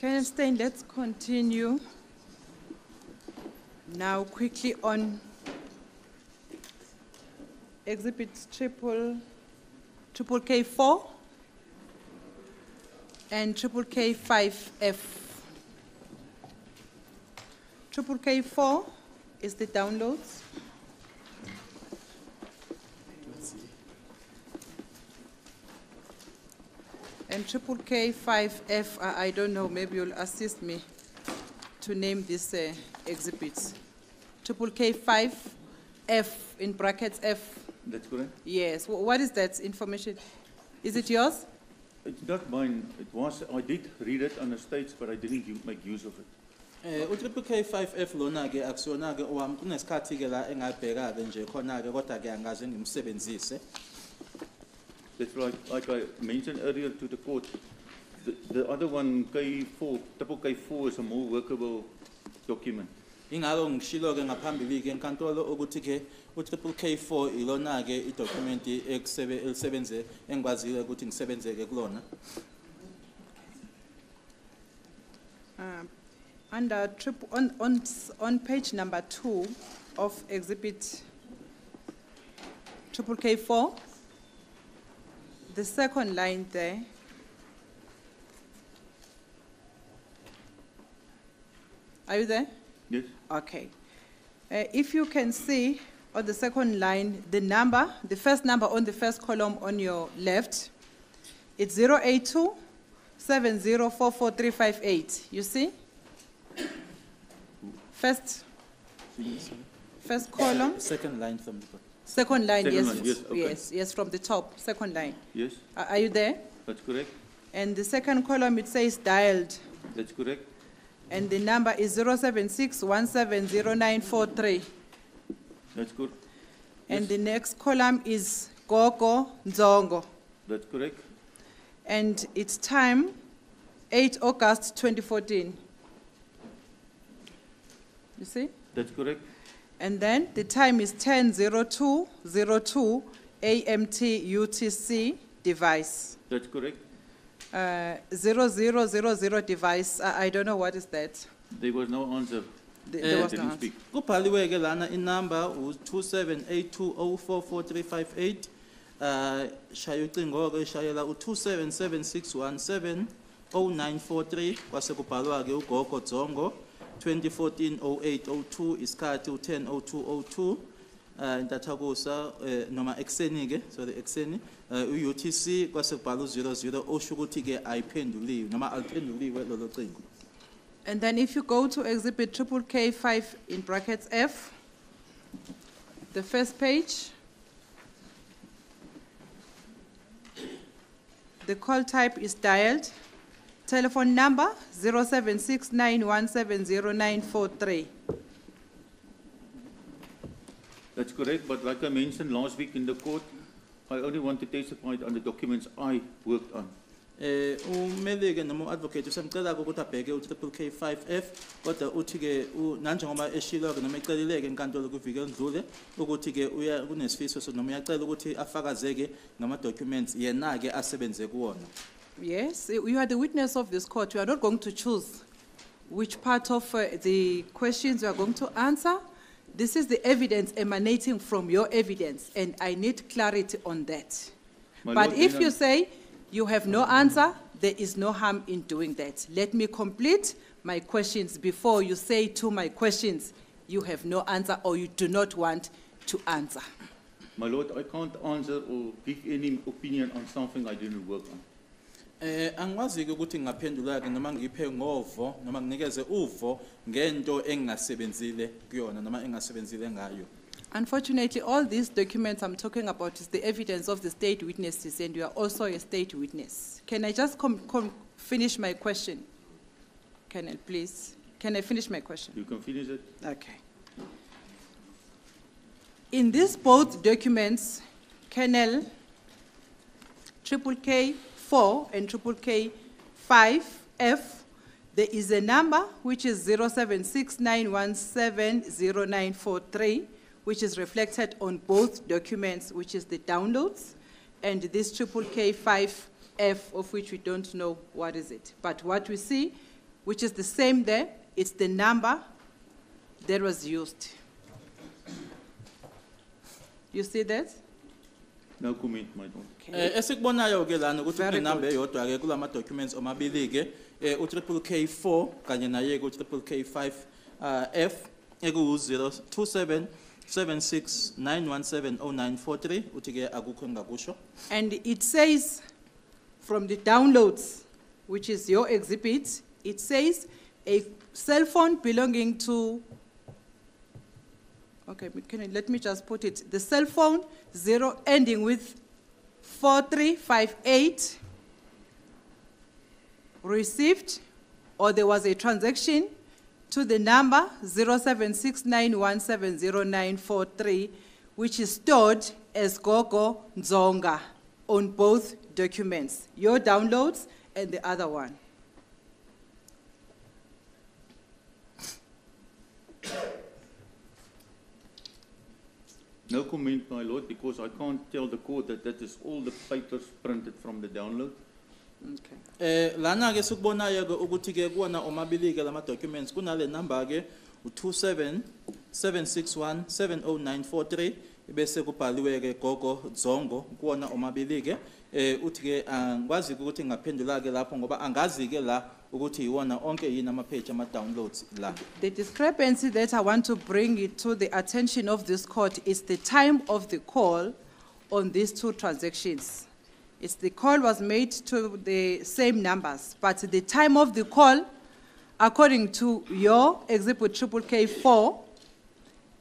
Colonel Steyn, let's continue now quickly on exhibit triple K4 and triple K5F. Triple K4 is the downloads. And triple K5F, I don't know, maybe you'll assist me to name these exhibits. Triple K5F in brackets F. That's correct? Yes. What is that information? Is it yours? It's not mine. It was, I did read it on the States, but I didn't make use of it. Triple K5F lona ke akusona ke owami kunesikhathi ke la engabheka ke nje khona ke kodwa ke angaze ngimsebenzise. That's like I mentioned earlier to the court, the other one, K4, triple K4 is a more workable document. Ingalo ngishilo ke ngaphambili ke enkantolo ukuthi ke triple K4 ilona ke idocument elisebenze engikwazile ukuthi ngisebenzeke kulona. Under on page number 2 of exhibit triple K4, the second line there, are you there? Yes. Okay. If you can see on the second line, the number, the first number on the first column on your left, it's 082 7044 You see? First column. Second line from the bottom. Second line, Second yes, line, yes, okay. yes, from the top, second line. Yes. Are you there? That's correct. And the second column, it says dialed. That's correct. And the number is 076170943. That's good. And Yes. the next column is Gogo Nzongo. That's correct. And it's time 8 August 2014. You see? That's correct. And then the time is 10:02:02 AMT UTC device. That's correct. 0000 device. I don't know what is that. There was no answer. There was no Didn't answer. speak. Kubhaliwe ke lana inumber u2782044358 shaya ucingo ke shayela u2776170943 kwase kubhalwa ke ugogo Dzongo 2014-08-02 isikhathi u10-02-02 intathakusa noma ekseni ke sorry ekseni uUTC kwase kubhalwa u00 osho ukuthi ke ayiphenduliwe noma aliphenduliwe lolo cingo. And then if you go to exhibit triple K5 in brackets F, the first page, the call type is dialed. Telephone number 0769170943. That's correct, but like I mentioned last week in the court, I only want to testify on the documents I worked on. Umele noma advocate usemcela ukuthi abheke utriple K5F kodwa uthi ke nanjengoba eshilo ke noma ecelileke enkantolo kuvike endlule ukuthi ke uya kunesifiso so noma uyacela ukuthi afakazeke ngama documents yena ke asebenze kuwona. Yes, you are the witness of this court. You are not going to choose which part of the questions you are going to answer. This is the evidence emanating from your evidence, and I need clarity on that. My But Lord, if then you say you have no answer, there is no harm in doing that. Let me complete my questions before you say to my questions you have no answer or you do not want to answer. My Lord, I can't answer or give any opinion on something I didn't work on. Angwazi ukuthi ngaphendula ke noma ngiphe ngovo noma nginikeze uvo ngento engasebenzile kuyona noma engasebenzile ngayo. Unfortunately, all these documents I'm talking about is the evidence of the state witnesses, and you are also a state witness. Can I just finish my question? Colonel, please. Can I finish my question? You can finish it. Okay. In these both documents, Colonel, triple K4 and triple K5F, there is a number which is 0769170943, which is reflected on both documents, which is the downloads, and this triple K5F, of which we don't know what is it. But what we see which is the same there. It's the number that was used. You see that? No comment, my lord. Esikubonayo ke lana ukuthi Very kunenamba good. eyodwa ke kulama documents omabili ke u-triple K4 kanye naye ke u-triple K5 F eku 027769170943 uthi ke akukho engakusho. And it says from the downloads, which is your exhibit, it says a cell phone belonging to, okay, let me just put it. The cell phone ending with 4358 received, or there was a transaction to the number 0769170943, which is stored as Gogo Nzonga on both documents, your downloads and the other one. No comment, my lord, because I can't tell the court that that is all the papers printed from the download. Okay. Lana ke sikubonayo ke ukuthi ke kuona omabili ke lama documents kunale number ke u27761700943 bese kubhaliwe ke Gogo Dzongo kuona omabili ke uthi ke angikwazi ukuthi ngaphendula ke lapho ngoba angazi ke la ukuthi iwona onke yini ama page ama downloads la. The discrepancy that I want to bring it to the attention of this court is the time of the call on these two transactions. It's the call was made to the same numbers, but the time of the call, according to your exhibit triple K4,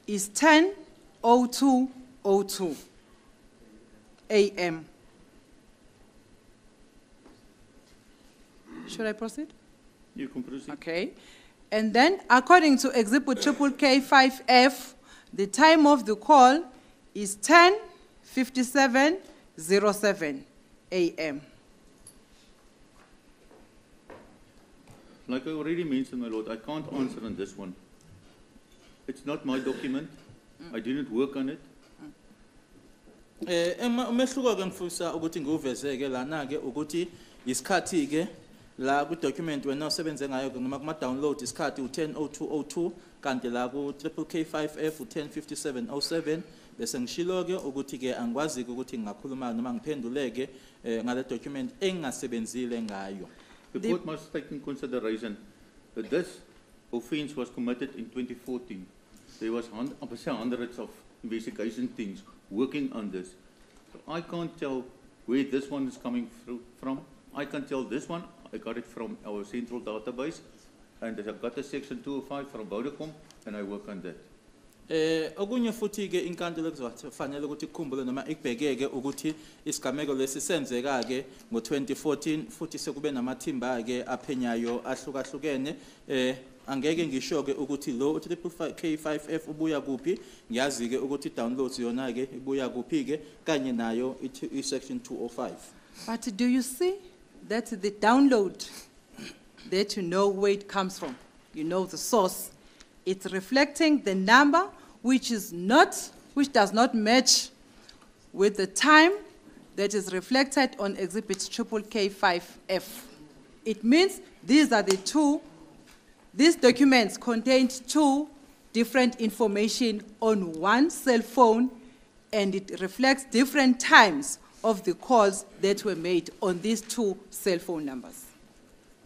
is 10:02:02 a.m. Should I proceed? You can proceed. Okay. And then, according to exhibit triple K5F, the time of the call is 10:57:07 a.m. Like I already mentioned, my lord, I can't answer on this one. It's not my document. I didn't work on it. Umehluko ke ngifisa ukuthi ngiuvezeke lana ke ukuthi isikhathi ke la ku document wena osebenze ngayo ke noma kuma download isikhathi u10:02:02 kanti la ku triple K5F u10:57:07 bese ngishilo ke ukuthi ke angikwazi ukuthi ngingakhuluma noma ngiphenduleke ngale document engasebenzile ngayo. The court must take in consideration that this offense was committed in 2014. There was hundreds of investigation teams working on this. So I can't tell where this one is coming from. I can tell this one, I got it from our central database, and I got the section 205 from Vodacom, and I work on that. Okunye futhi ke inkantolo kuzofanele ukuthi ikukhumbule noma ikubhekeke ukuthi isigameko lesi senzeka ke ngo2014 futhi sekube namathimba ke aphenyayo ahlukahlukene angeke ngisho ke ukuthi lo K5F ubuya kuphi ngiyazi ke ukuthi downloads yona ke ibuya kuphi ke kanye nayo section 205. But do you see that the download, that you know where it comes from, you know the source, it's reflecting the number which does not match with the time that is reflected on exhibit triple K5F. It means these documents contained two different information on one cell phone, and it reflects different times of the calls that were made on these two cell phone numbers.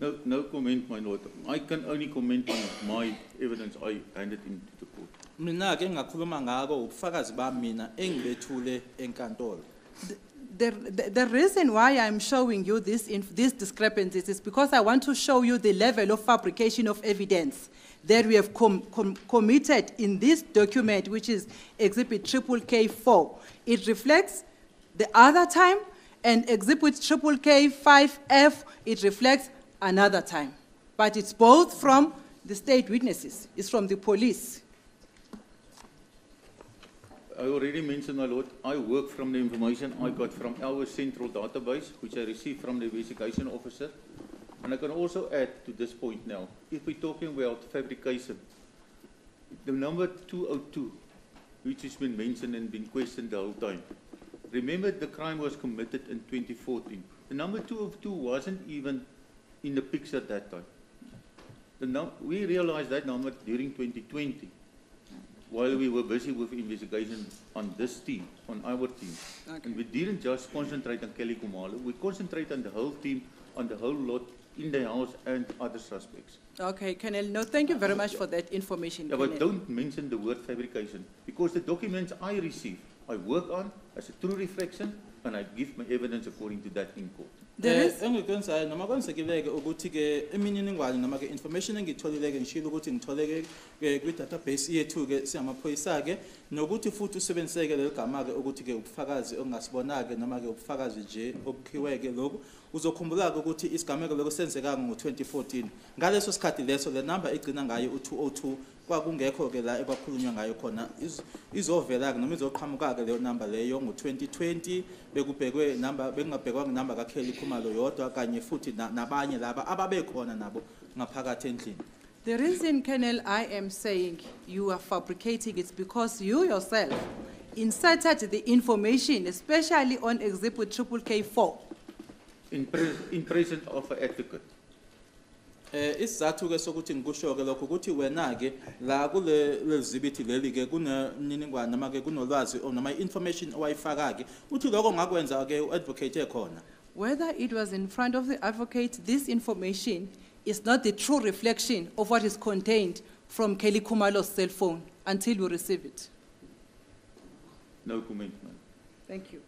No comment, my lord. I can only comment on my evidence I handed into the court. Mina ke ngakhuluma ngako ubufakazi bami mina engibethule enkantolo. The reason why I'm showing you these discrepancies is because I want to show you the level of fabrication of evidence that we have committed in this document, which is exhibit triple K4. It reflects the other time, and exhibit triple K5F, it reflects another time. But it's both from the state witnesses, it's from the police. I already mentioned, my lord, I work from the information I got from our central database, which I received from the investigation officer. And I can also add to this point now, if we're talking about fabrication, the number 202, which has been mentioned and been questioned the whole time. Remember, the crime was committed in 2014. The number 202 wasn't even in the picture at that time. We realized that number during 2020, while we were busy with investigation on this team, on our team. Okay. And we didn't just concentrate on Kelly Kumalo, we concentrate on the whole team, on the whole lot in the house and other suspects. Okay, Colonel, no, thank you very much for that information, Yeah, Colonel. but don't mention the word fabrication, because the documents I receive, I work on as a true reflection, and I give my evidence according to that in court. There is, engikwenzayo noma kwenzekeleke ukuthi ke imininingwane noma ke information engitholileke ngishilo ukuthi ngitholeke kwi database yethu ke singamaphoyisa ke nokuthi futhi usebenziseke leligama ke ukuthi ke ubufakazi ongasibonake noma ke ubufakazi nje obukhiweke lokho uzokhumbula ukuthi isigameko lokho senzeka ngo2014 ngaleso sikhathi leso le number egcina ngayo u202 kwakungekho ke la ekwakhulunywa ngayo khona izovela ke noma izoqhamuka ke leyo number leyo ngo2020 bekubhekwe number bekungabhekwa nginumber kaKelly Khumalo yodwa kanye futhi nabanye laba ababekhona nabo ngaphakathi endlini. the reason, Colonel, I am saying you are fabricating is because you yourself inserted the information, especially on exhibit K4. In presence of an advocate. Isizathu ke sokuthi ngikusho ke lokho ukuthi wena ke la kule lezibithi leli ke kunemniningwane noma ke kunolwazi noma information owayifaka ke uthi lokho ngakwenza ke uadvocate ekhona. Whether it was in front of the advocate, this information is not the true reflection of what is contained from Kelly Khumalo's cell phone until you receive it. No comment, ma'am. Thank you.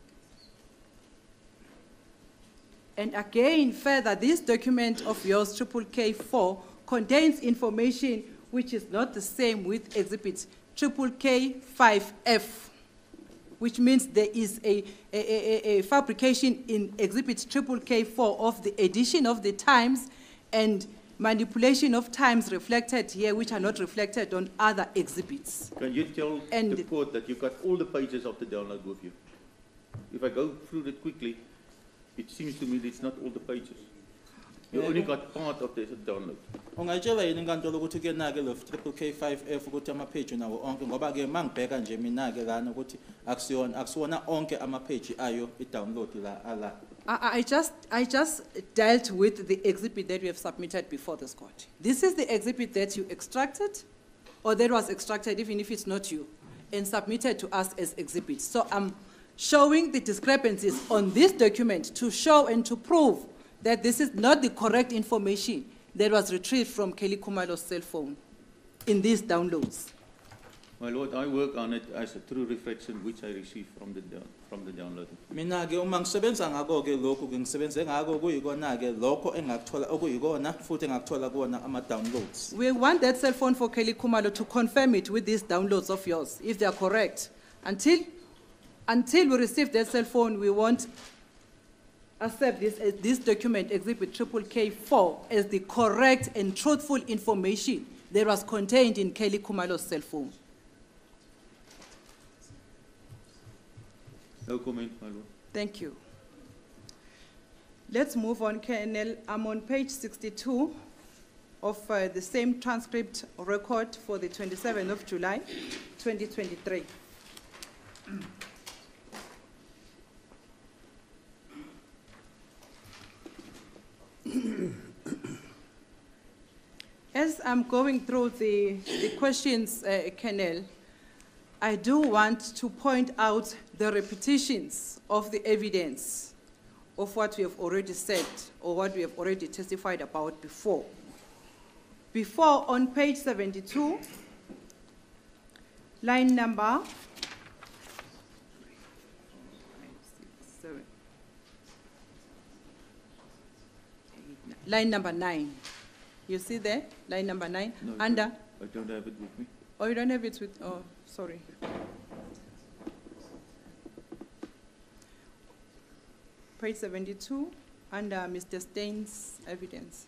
And again, further, this document of yours, K4, contains information which is not the same with exhibit K5F, which means there is a fabrication in exhibit K4 of the edition of the times and manipulation of times reflected here, which are not reflected on other exhibits. Can you tell the court that you got all the pages of the download with you? If I go through it quickly, it seems to me that it's not all the pages. You only got part of the download. Ungayitshela yini inkantolo ukuthi ke na ke lo K5F ukuthi ama page nawo onke ngoba ke mangibheka nje mina ke lana ukuthi akusiwona onke ama page ayo I-download la ala. I just dealt with the exhibit that we have submitted before this court. This is the exhibit that you extracted, or that was extracted, even if it's not you, and submitted to us as exhibits. So I'm showing the discrepancies on this document to show and to prove that this is not the correct information that was retrieved from Kelly Khumalo's cell phone in these downloads. My Lord, I work on it as a true reflection which I received from the download. Mina ke uma ngisebenza ngako ke lokho ke ngisebenze ngako kuyikona ke lokho engakuthola okuyikona futhi engakuthola kuona ama downloads. We want that cell phone for Kelly Khumalo to confirm it with these downloads of yours, if they are correct. Until we receive that cell phone, we won't accept this document, exhibit K4, as the correct and truthful information that was contained in Kelly Khumalo's cell phone. No comment, my Lord. Thank you. Let's move on, Colonel. I'm on page 62 of the same transcript record for the 27th of July, 2023. As I'm going through the questions, Colonel, I do want to point out the repetitions of the evidence of what we have already said or what we have already testified about before. Before, on page 72, line number, line number 9. You see there, line number 9? No, Under. I don't have it with me. Oh, you don't have it with, oh, sorry. Page 72, under Mr. Steyn's evidence.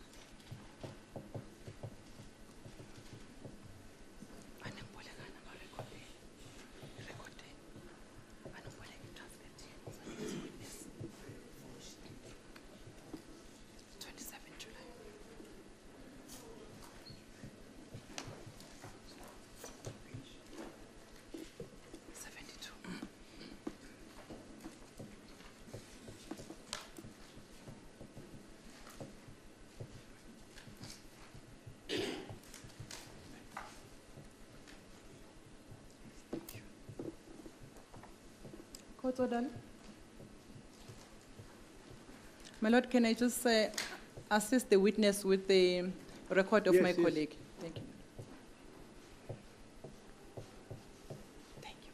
Court order. My lord, can I just assist the witness with the record of Yes, my yes. colleague? Thank you. Thank you.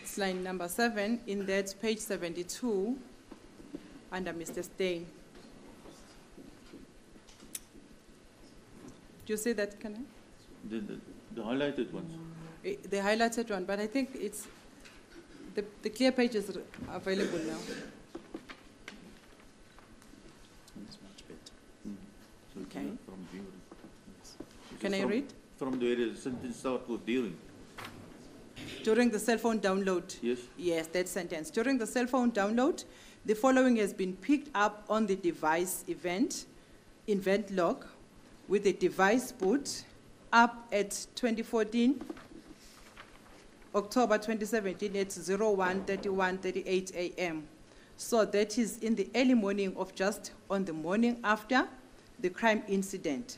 It's line number 7 in that page 72 under Mr. Steyn. Do you see that, can I? The highlighted ones. The highlighted one, but I think it's, the clear page is available now. It's much better. So it's Okay. from viewing. Can I read? From where the sentence start with dealing. During the cell phone download. Yes. Yes, that sentence. During the cell phone download, the following has been picked up on the device event log, with the device boot up at 2014, October 2017 at 01:31:38 a.m. So that is in the early morning of just on the morning after the crime incident.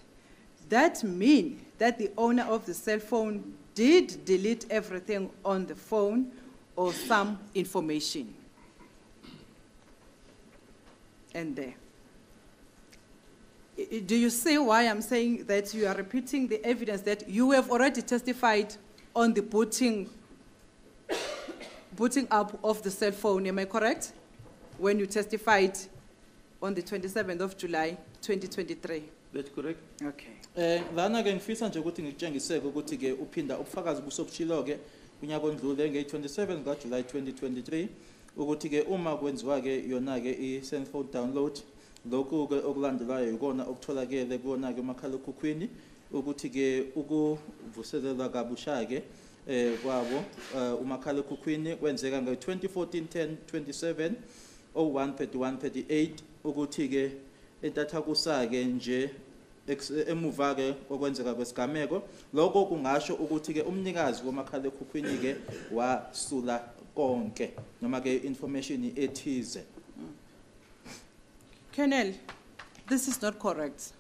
That means that the owner of the cell phone did delete everything on the phone or some information. And there. Do you see why I'm saying that you are repeating the evidence that you have already testified on the booting up of the cell phone? Am I correct? When you testified on the 27th of July, 2023. That's correct. Okay. Lana ke ngifisa nje ukuthi ngikutshengiseke ukuthi ke uphinda ubufakazi busobushilo ke kunyaka ondlule nge-27 kaJuly 2023 ukuthi ke uma kwenziwa ke yona ke i-cell phone download lokhu ke okulandelayo ikona okutholakele kuona ke umakhalekhukhwini ukuthi ke ukuvuselela kabusha ke kwabo umakhalekhukhwini kwenzeka nge-2014 10/27 01:31:38 ukuthi ke entathakusa ke nje emuva ke kokwenzeka kwesigameko lokho kungasho ukuthi ke umnikazi womakhalekhukhwini ke wasula konke noma ke information ethize. Colonel, this is not correct.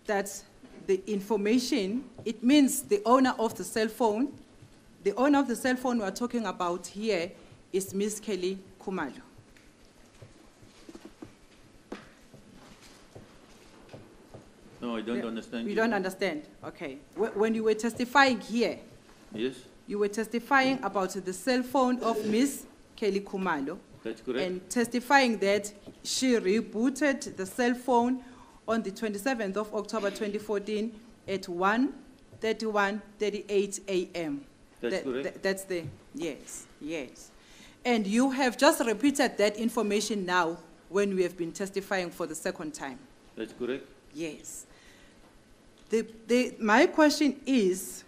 That the information, it means the owner of the cell phone we are talking about here is Ms. Kelly Khumalo. No, I don't understand. You don't understand? Okay. When you were testifying here, Yes, you were testifying about the cell phone of Ms. Kelly Khumalo. that's correct. And testifying that she rebooted the cell phone on the 27th of October 2014 at 1:31:38 a.m. That's correct. That's the, yes, yes. And you have just repeated that information now when we have been testifying for the second time. That's correct. Yes. My question is,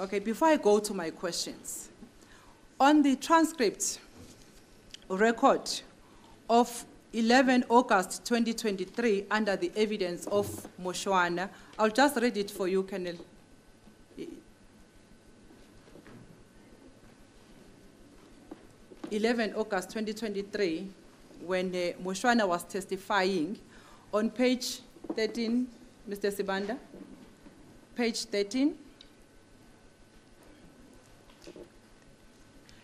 okay, before I go to my questions, on the transcript record of 11 August 2023 under the evidence of Mshololo, I'll just read it for you, Colonel. August 2023, when Mshololo was testifying, on page 13, Mr. Sibanda, page 13,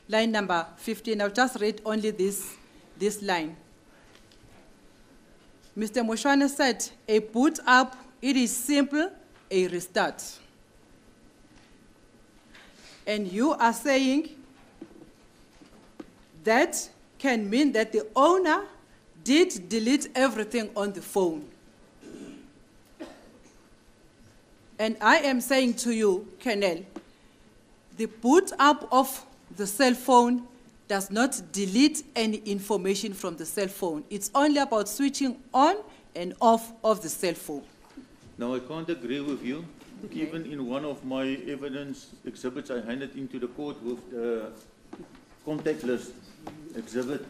line number 15. I'll just read only this line. Mr. Mshololo said, a boot up, it is simple, a restart. And you are saying that can mean that the owner did delete everything on the phone. And I am saying to you, Colonel, the boot up of the cell phone does not delete any information from the cell phone. It's only about switching on and off of the cell phone. Now, I can't agree with you. Okay. Even in one of my evidence exhibits, I handed into the court with the contact list exhibit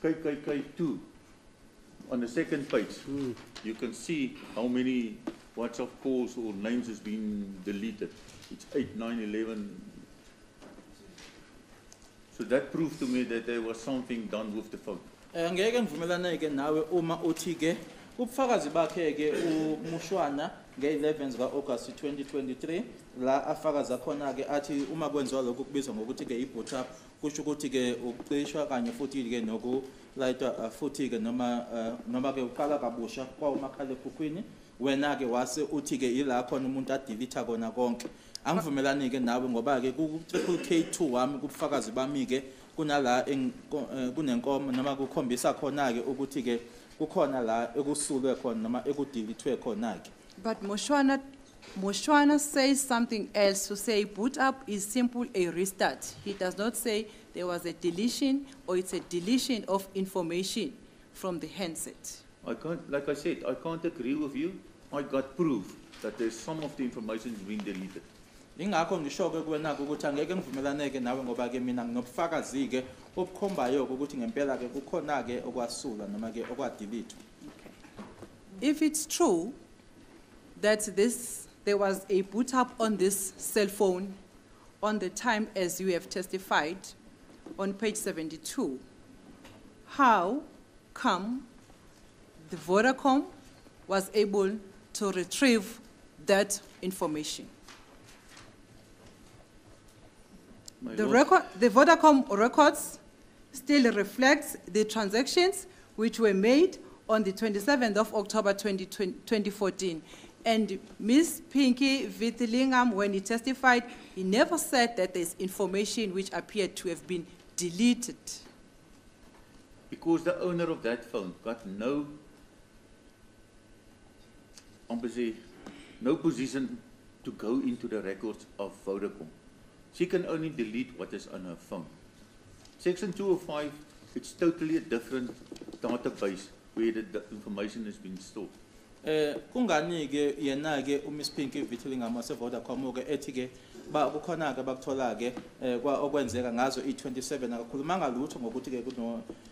KKK2 on the second page. You can see how many WhatsApp calls or names has been deleted. It's 8, 9, 11. So that proved to me that there was something done with the phone. Ngeke ngivumelane ke nawe uma uthi ke ubufakazi bakhe ke uMushwana nge-11 ka-August 2023 la afakaza khona ke athi uma kwenziwa lokhu kubizwa ngokuthi ke i-boot up kusho ukuthi ke ukucishwa kanye futhi ke nokulayitwa futhi ke noma ke uqala kabusha kwaumakhalekhukhwini wena ke wase uthi ke ila khona umuntu adelete kona konke. Angivumelani ke nawe ngoba ke ku-triple K2 wami kubufakazi bami ke kunala kunenkomo noma kukhombisa khona ke ukuthi ke kukhona la ekusulwe khona noma ekudelethwe khona ke. But Mshololo says something else to say boot up is simple a restart. He does not say there was a deletion or it's a deletion of information from the handset. I can't, like I said, I can't agree with you. I got proof that there's some of the information has been deleted. Ingakho ngisho ke kuwena ukuthi angeke ngivumelane ke nawe ngoba ke mina nginobufakazi ke obukhombayo ukuthi ngempela ke kukhona ke okwasula noma ke okwadelete. If it's true that there was a boot up on this cell phone on the time as you have testified on page 72, how come the Vodacom was able to retrieve that information? The Vodacom records still reflects the transactions which were made on the 27th of October 2014. And Ms. Pinky Vitilingam, when he testified, he never said that there's information which appeared to have been deleted. Because the owner of that phone got no position to go into the records of Vodacom. She can only delete what is on her phone. Section 205, it's totally a different database where the information has been stored. Kungani ke yena ke uMiss Pinky Vitilingam wase Vodacom ke ethi ke ba kukhona ke bakuthola ke kwa okwenzeka ngazo i27 akakhuluma ngalutho ngokuthi ke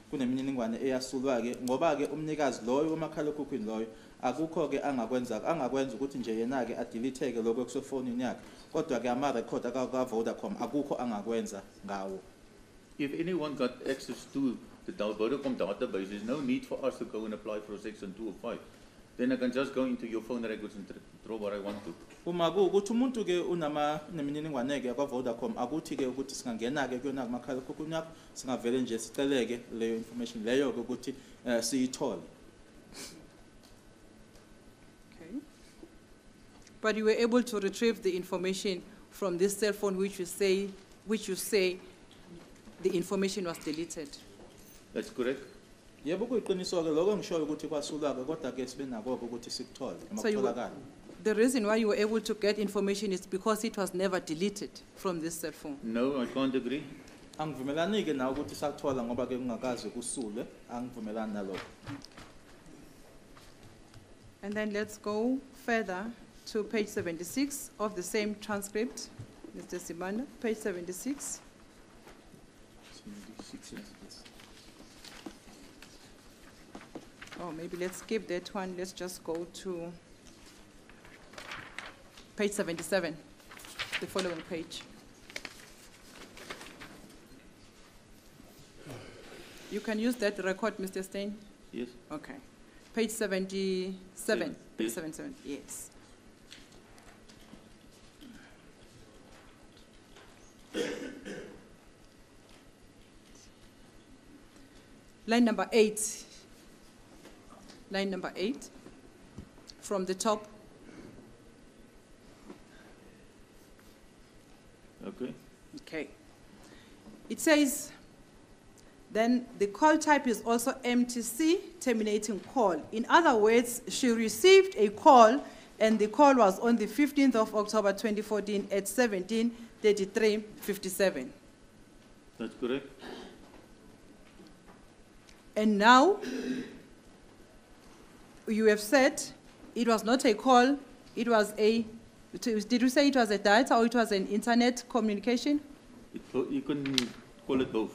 kunemininingwane eyasulwa ke ngoba ke umnikazi loyo umakhalekhukhwini loyo akukho ke angakwenza ukuthi nje yena ke adelete ke lokho kusefonini yakhe kodwa ke ama record aka Vodacom akukho angakwenza ngawo. If anyone got access to the Vodacom database, there's no need for us to go and apply for a section 205. Then I can just go into your phone records and draw what I want to. Uma ukuthi umuntu ke unemininingwane ke kwa Vodacom akuthi ke ukuthi singangena ke kuyona kumakhalekhukhwini yakho singavele nje siceleke leyo information leyo ke ukuthi siyithole. Okay. But you were able to retrieve the information from this cell phone which you say the information was deleted. That's correct. Yebo kuyiqiniso ke lokho ngisho ukuthi kwasulwa ke kodwa ke sibe nako ukuthi sikuthole emakutholakala. The reason why you were able to get information is because it was never deleted from this cell phone. No, I can't agree. Angivumelani ke nawe ukuthi sakuthola ngoba ke kungakazi kusule angivumelani nalokho. And then let's go further to page 76 of the same transcript, Mr. Simanda, page 76. Oh, maybe let's skip that one. Let's just go to page 77, the following page. You can use that record, Mr. Steyn? Yes. Okay. Page 77. Yes. Page 77, yes. Line number 8. Line number 8, from the top. Okay. Okay. It says, then the call type is also MTC, terminating call. In other words, she received a call, and the call was on the 15th of October 2014 at 17:33:57. That's correct. And now, you have said it was not a call, it was a, did you say it was a data or it was an internet communication? You can call it both.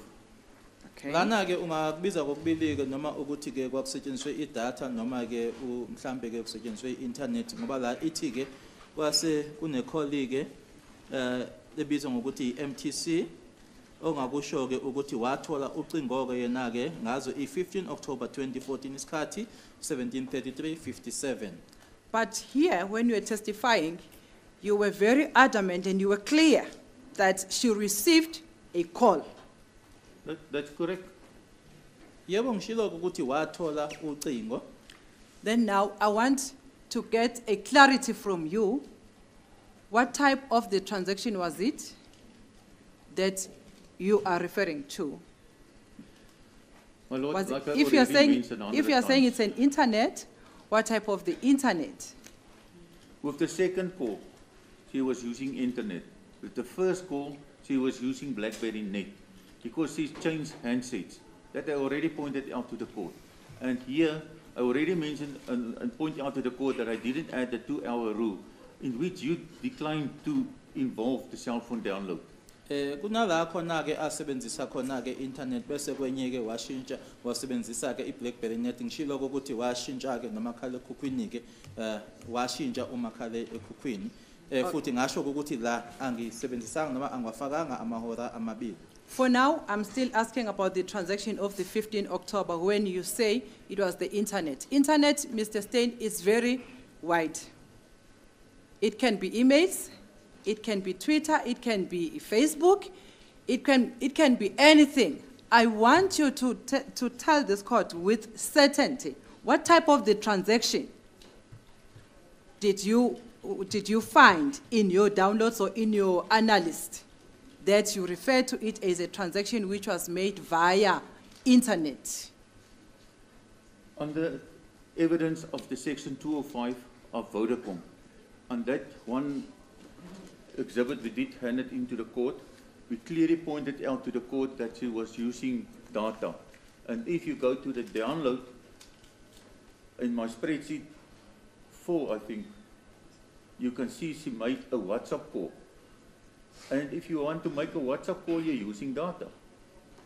Okay. Lana ke ungakubiza kokubili ke noma ukuthi ke kwakusetshenziswe idatha noma ke mhlambe ke kusetshenziswe internet ngoba la ithi ke kwase kune call ke lebizwa ngokuthi MTC ongakusho ke ukuthi wathola ucingo ke yena ke ngazo i-15 October 2014 isikhathi 17:33:57. But here, when you were testifying, you were very adamant and you were clear that she received a call. That's correct. Yebo ngishilo ukuthi wathola ucingo. Then now I want to get a clarity from you. What type of the transaction was it that you are referring to? My Lord, Was it- like I if you are already saying, mentioned 100 if you are saying times, it's an internet, what type of the internet? with the second call, she was using internet. With the first call, she was using BlackBerry Net because she changed handsets. That I already pointed out to the court. And here, I already mentioned and pointed out to the court that I didn't add the 2-hour rule in which you declined to involve the cell phone download. Kunala khona ke asebenzisa khona ke internet bese kwenye ke washintsha wasebenzisa ke iBlackberry Net ngishilo ukuthi washintsha ke nomakhala ekhukhwini ke washintsha umakhala ekhukhwini futhi ngasho ukuthi la angisebenzisanga noma angwafakanga amahora amabili. For now, I'm still asking about the transaction of the 15 October when you say it was the internet. Internet, Mr. Steyn, is very wide. It can be emails, it can be Twitter, it can be Facebook, it can be anything. I want you to tell this court with certainty, what type of the transaction did you find in your downloads or in your analysis that you refer to it as a transaction which was made via internet? On the evidence of the section 205 of Vodacom, on that one exhibit we did hand it into the court, we clearly pointed out to the court that she was using data. And if you go to the download, in my spreadsheet 4, I think, you can see she made a WhatsApp call. And if you want to make a WhatsApp call, you're using data.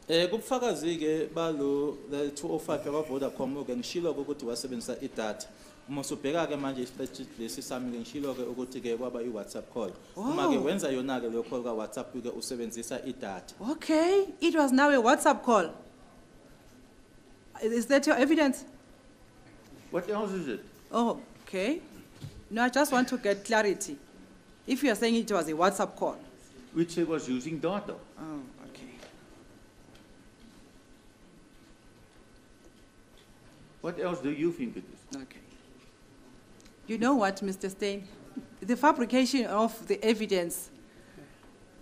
Kubufakazi ke balo le 205 yakwa Vodacom ke ngishilo ukuthi wasebenzisa idatha. Uma usubheka ke manje ispreadsheet lesi sami ke ngishilo ke ukuthi ke kwaba iWhatsApp call. Uma ke wenza yona ke lo call ka WhatsApp ke usebenzisa idatha. Okay, it was now a WhatsApp call. Is that your evidence? What else is it? Oh, okay. No, I just want to get clarity. If you are saying it was a WhatsApp call. Which she was using data. Oh, okay. What else do you think it is? Okay. You know what, Mr. Steyn? The fabrication of the evidence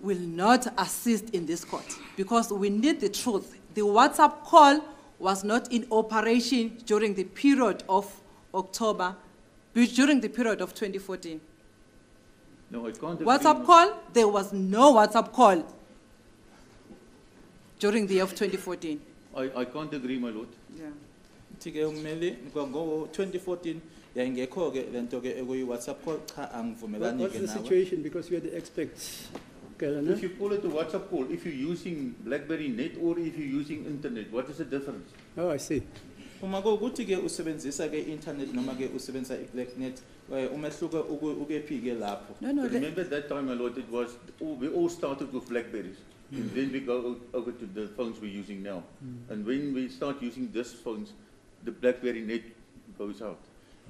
will not assist in this court because we need the truth. The WhatsApp call was not in operation during the period of October, during the period of 2014. No, I can't agree. WhatsApp call, there was no WhatsApp call during the year of 2014. I can't agree, my lord. Yeah. Tike umeli ngo 2014 yayingekho ke lento ke ekuyi WhatsApp call cha angivumelani What's ke the nawe. situation? Because we are the experts. Colonel. If you call it a WhatsApp call, if you're using BlackBerry Net or if you're using internet, what is the difference? Oh, I see. Uma ukuthi ke usebenzisa ke internet noma ke usebenzisa iBlacknet umehluko ukephi ke lapho. No, Remember that time, my lord, it was, we all started with Blackberries. And then we go over to the phones we're using now. And when we start using these phones, the BlackBerry Net goes out.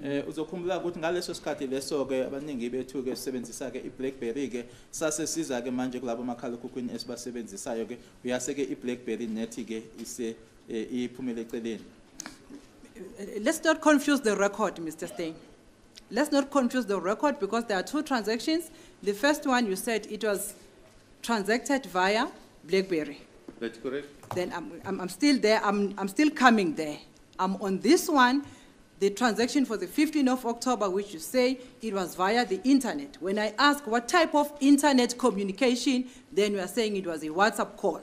Uzokhumbula ukuthi ngaleso sikhathi leso ke abaningi bethu ke sebenzisa ke iBlackberry ke sasesiza ke manje kulabo makhala ekhukhwini esibasebenzisayo ke uyase ke iBlackberry Net ke ise iphumele eceleni. Let's not confuse the record, Mr. Steyn. Let's not confuse the record because there are two transactions. The first one, you said it was transacted via BlackBerry. That's correct. Then I'm still there. I'm still coming there. I'm on this one, the transaction for the 15th of October, which you say it was via the internet. When I ask what type of internet communication, then you are saying it was a WhatsApp call.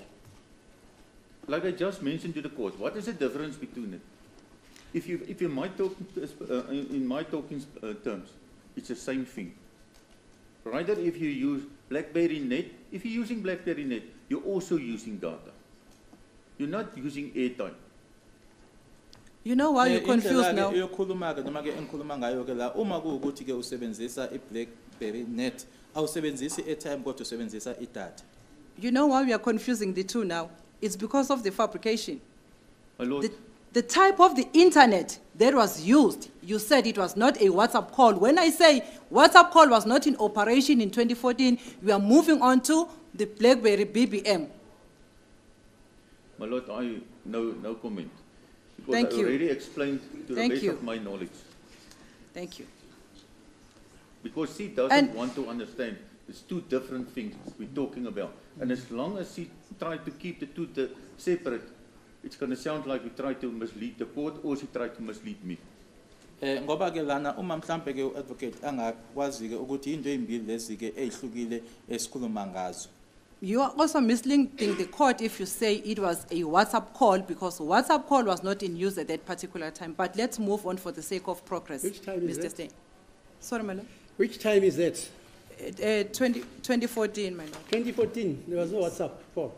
Like I just mentioned to the court, what is the difference between it? If you might talk in my talking terms, it's the same thing. Rather, if you use BlackBerry Net, if you're using BlackBerry Net, you're also using data. You're not using airtime. You know why you're confused now? Uyokhuluma ke noma ke engikhuluma ngayo ke la uma kuukuthi ke usebenzisa iBlackberry Net awusebenzisi airtime kodwa usebenzisa idatha. You know why we are confusing the two now? It's because of the fabrication. My Lord, The type of the internet that was used, you said it was not a WhatsApp call. When I say WhatsApp call was not in operation in 2014, we are moving on to the BlackBerry BBM. my Lord, I no comment. Because Thank I you. already explained to Thank the best you. of my knowledge. Thank you. Because she doesn't And- want to understand. It's two different things we're talking about. And as long as she tried to keep the two separate, it's going to sound like we try to mislead the court or she tried to mislead me. Ngoba ke lana uma mhlambe ke uadvocate angakwazi ke ukuthi into ezimbili lezi ke ezihlukile esikhuluma ngazo. You are also misleading the court if you say it was a WhatsApp call, because WhatsApp call was not in use at that particular time. But let's move on for the sake of progress. Which time is Mr. that? Steyn. Sorry, my lord. Which time is that? 2014, my lord. 2014, there was no WhatsApp call.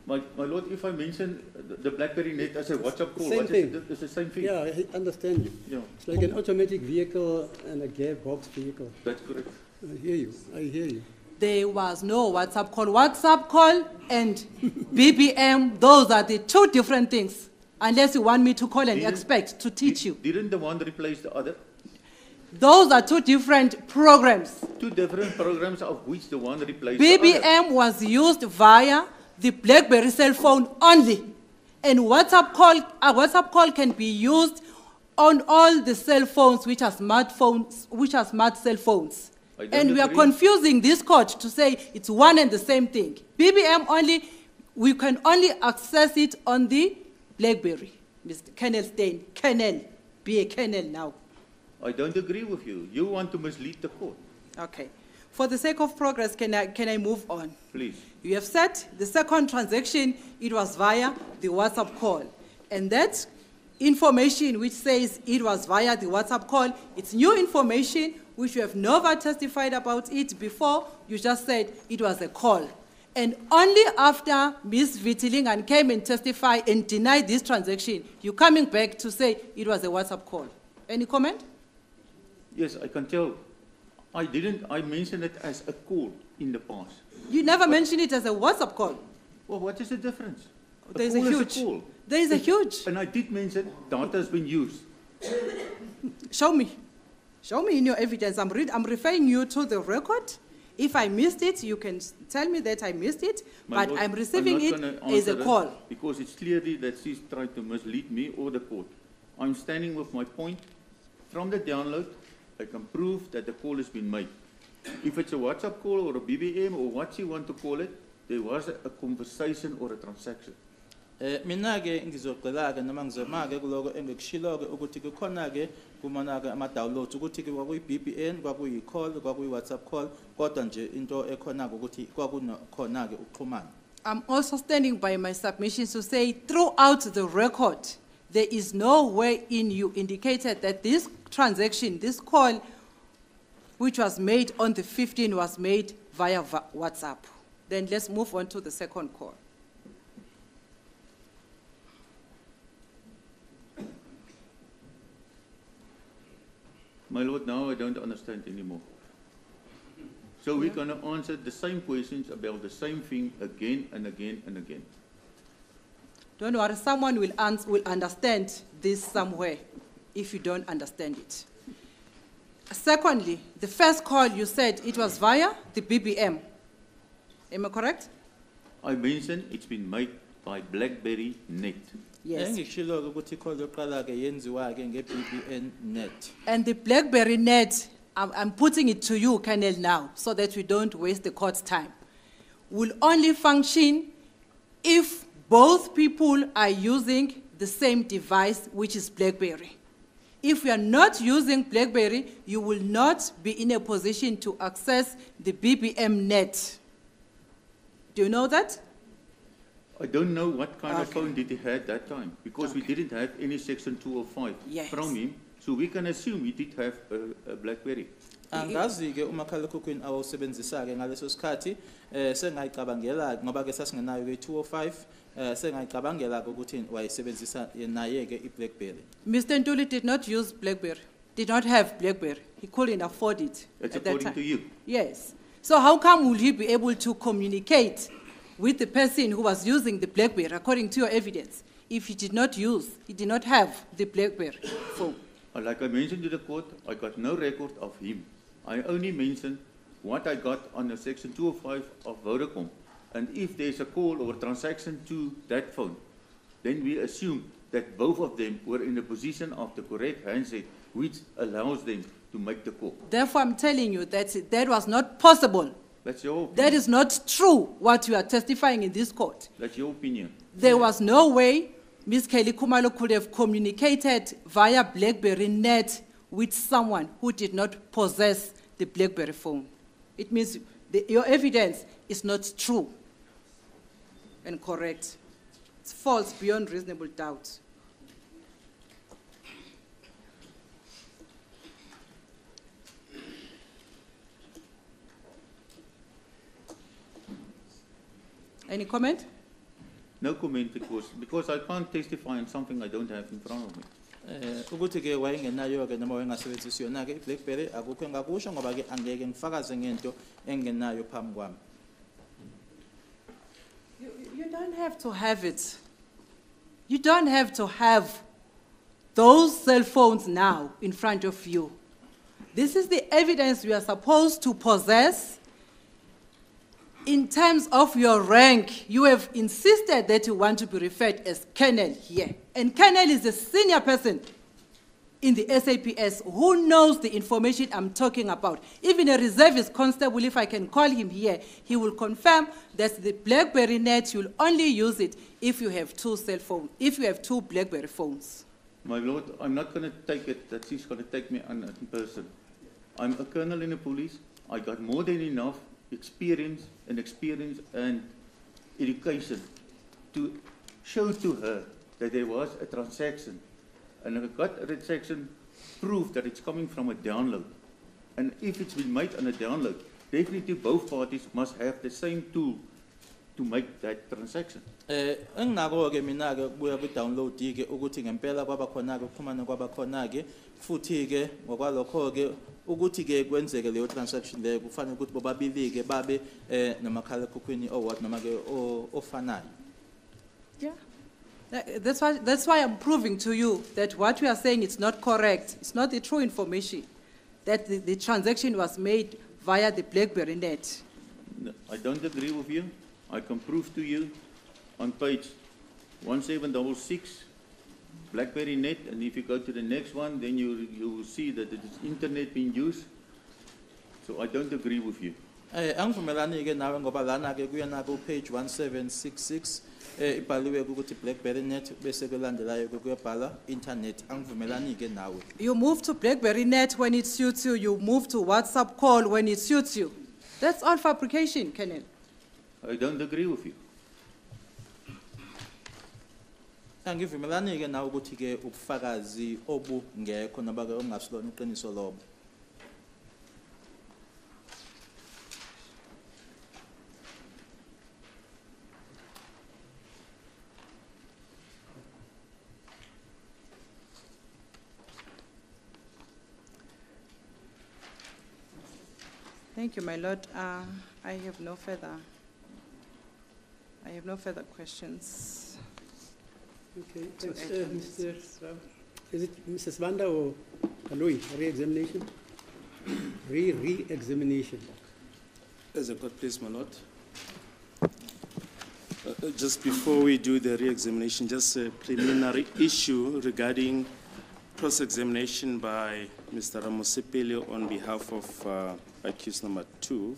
My Lord, if I mention the BlackBerry net as a WhatsApp call, Same what is thing. it? It's the same thing. Yeah, I understand you. Yeah, It's like an automatic vehicle and a gearbox vehicle. that's correct. I hear you, I hear you. There was no WhatsApp call. WhatsApp call and BBM, those are the two different things. Unless you want me to call and Didn't- expect to teach you. Didn't the one replace the other? Those are two different programs. Two different programs of which the one replaced the other. BBM was used via the BlackBerry cell phone only. And WhatsApp call can be used on all the cell phones which are smartphones, which are smart cell phones. I don't And we are agree. confusing this court to say it's one and the same thing. BBM only, we can only access it on the BlackBerry. Mr. Colonel Steyn, Colonel, be a Colonel now. I don't agree with you. You want to mislead the court. Okay. For the sake of progress, can I move on? Please. You have said the second transaction, it was via the WhatsApp call. And that information which says it was via the WhatsApp call, it's new information which you have never testified about it before. You just said it was a call. And only after Ms. Vitilingan came and testified and denied this transaction, you're coming back to say it was a WhatsApp call. Any comment? Yes, I can tell. I mentioned it as a call in the past. You never mentioned it as a WhatsApp call. Well, what is the difference? There's call a is huge, call. there is a huge. And I did mention data has been used. Show me. Show me in your evidence. I'm referring you to the record. If I missed it, you can tell me that I missed it, My but Lord, I'm receiving not it gonna as a answer it call. Because it's clearly that she's trying to mislead me or the court. I'm standing with my point. From the download, I can prove that the call has been made. If it's a WhatsApp call or a BBM or what you want to call it, there was a conversation or a transaction. Mina ke ngizogcela ke noma ngizoma ke kuloko engikushilo ke ukuthi kukhona ke kumana ke ama downloads ukuthi ke kwakuyi BBN kwakuyi call kwakuyi WhatsApp call kodwa nje into ekhona ukuthi kwakukhona ke ukuxhumana. I'm also standing by my submissions to say throughout the record, there is no way in you indicated that this transaction, this call, which was made on the 15th, was made via WhatsApp. Then let's move on to the second call. My Lord, now I don't understand anymore. So we're going to answer the same questions about the same thing again and again and again. Don't worry, someone will understand this somewhere if you don't understand it. Secondly, the first call you said it was via the BBM. Am I correct? I mentioned it's been made by BlackBerry net. Yes. Engikushilo ke ukuthi call yoqala ke yenziwa ke nge-BBN net. And the BlackBerry net, I'm putting it to you, Colonel, now, so that we don't waste the court's time, will only function if both people are using the same device, which is BlackBerry. If we are not using BlackBerry, you will not be in a position to access the BBM net. Do you know that? I don't know what kind of Okay. phone did he have that time, because we didn't have any section 205 Yes. from him, so we can assume he did have a BlackBerry. Angazi ke umakhalekhukhwini awusebenzisa ke ngaleso sikhathi sengayicabangela ngoba ke sasingenayo ke 205 sengayicabangela ukuthi wayesebenzisa naye ke iBlackberry. Mr. Ntuli did not use BlackBerry, did not have BlackBerry. He couldn't afford it That's at that according time. to you. Yes. So how come will he be able to communicate with the person who was using the BlackBerry, according to your evidence, if he did not have the BlackBerry phone? Like I mentioned to the court, I got no record of him. I only mentioned what I got on the section 205 of Vodacom. And if there's a call or transaction to that phone, then we assume that both of them were in the position of the correct handset, which allows them to make the call. Therefore, I'm telling you that that was not possible. That's your opinion. That is not true, what you are testifying in this court. That's your opinion. There was no way Ms. Kelly Khumalo could have communicated via BlackBerry net with someone who did not possess the BlackBerry phone. It means your evidence is not true and correct. It's false beyond reasonable doubt. Any comment? No comment because I can't testify on something I don't have in front of me. Ukuthi ke wayengenayo ke noma wayengasebenzisi yona ke iBlackBerry akukho engakusho ngoba ke angeke ngifakaze ngento engenayo phambi kwami. You don't have to have it. You don't have to have those cell phones now in front of you. This is the evidence you are supposed to possess. In terms of your rank, you have insisted that you want to be referred as Colonel here. And Colonel is a senior person in the SAPS who knows the information I'm talking about. Even a reservist constable, if I can call him here, he will confirm that the BlackBerry net, you'll only use it if you have two cell phones, if you have two BlackBerry phones. My lord, I'm not going to take it that she's going to take me on in person. I'm a colonel in the police. I got more than enough experience and education to show to her that there was a transaction. And I got a transaction proof that it's coming from a download. And if it's been made on a download, definitely both parties must have the same tool to make that transaction. Enginako ke mina ke kuya ku download ke ukuthi ngempela kwaba khona ke ukuxhumana kwaba khona ke futhi ke ngokwalokho ke ukuthi ke kwenzeke leyo transaction leyo kufanele ukuthi bobabili ke babe namakhala ekhukhwini owodwa noma ke ofanayo. Yeah. That's why I'm proving to you that what we are saying is not correct. It's not the true information that the transaction was made via the BlackBerry net. No, I don't agree with you. I can prove to you on page 1766, BlackBerry net, and if you go to the next one, then you will see that it is internet being used. So I don't agree with you. Angivumelani ke nawe ngoba lana ke kuyana ku page 1766 ibhaliwe ukuthi BlackBerry net bese kulandelayo kuyabhala internet. Angivumelani ke nawe. You move to BlackBerry net when it suits you. You move to WhatsApp call when it suits you. That's all fabrication, Colonel. I don't agree with you. Angivumelani ke nawe ukuthi ke ubufakazi obungekho noma ke ongasilona iqiniso lobo. Thank you, my lord. I have no further questions. Okay, To thanks, add on Mr. Is it Mrs. Wanda or Aloy? Re-examination? Re-examination. As a court, please, my lord. Just before we do the re-examination, just a preliminary issue regarding cross-examination by Mr. Ramosepele on behalf of accused number 2.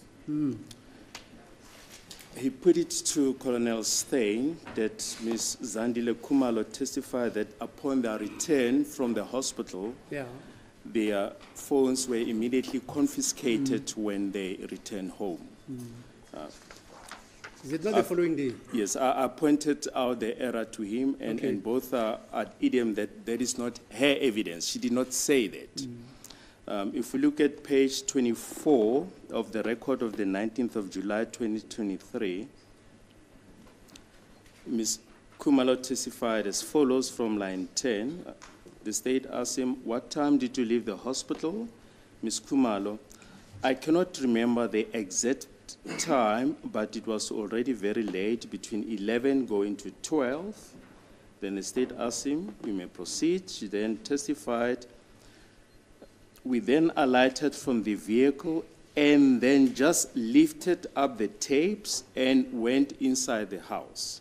He put it to Colonel Steyn that Ms. Zandile Khumalo testified that upon their return from the hospital, their phones were immediately confiscated when they returned home. Is it not the following day? Yes, I pointed out the error to him, and both are at idiom that that is not her evidence. She did not say that. If we look at page 24 of the record of the 19th of July, 2023, Ms. Khumalo testified as follows from line 10. The state asked him, "What time did you leave the hospital?" Ms. Khumalo, "I cannot remember the exact time, but it was already very late, between 11 going to 12. Then the state asked him, "You may proceed." She then testified. We then alighted from the vehicle and then just lifted up the tapes and went inside the house.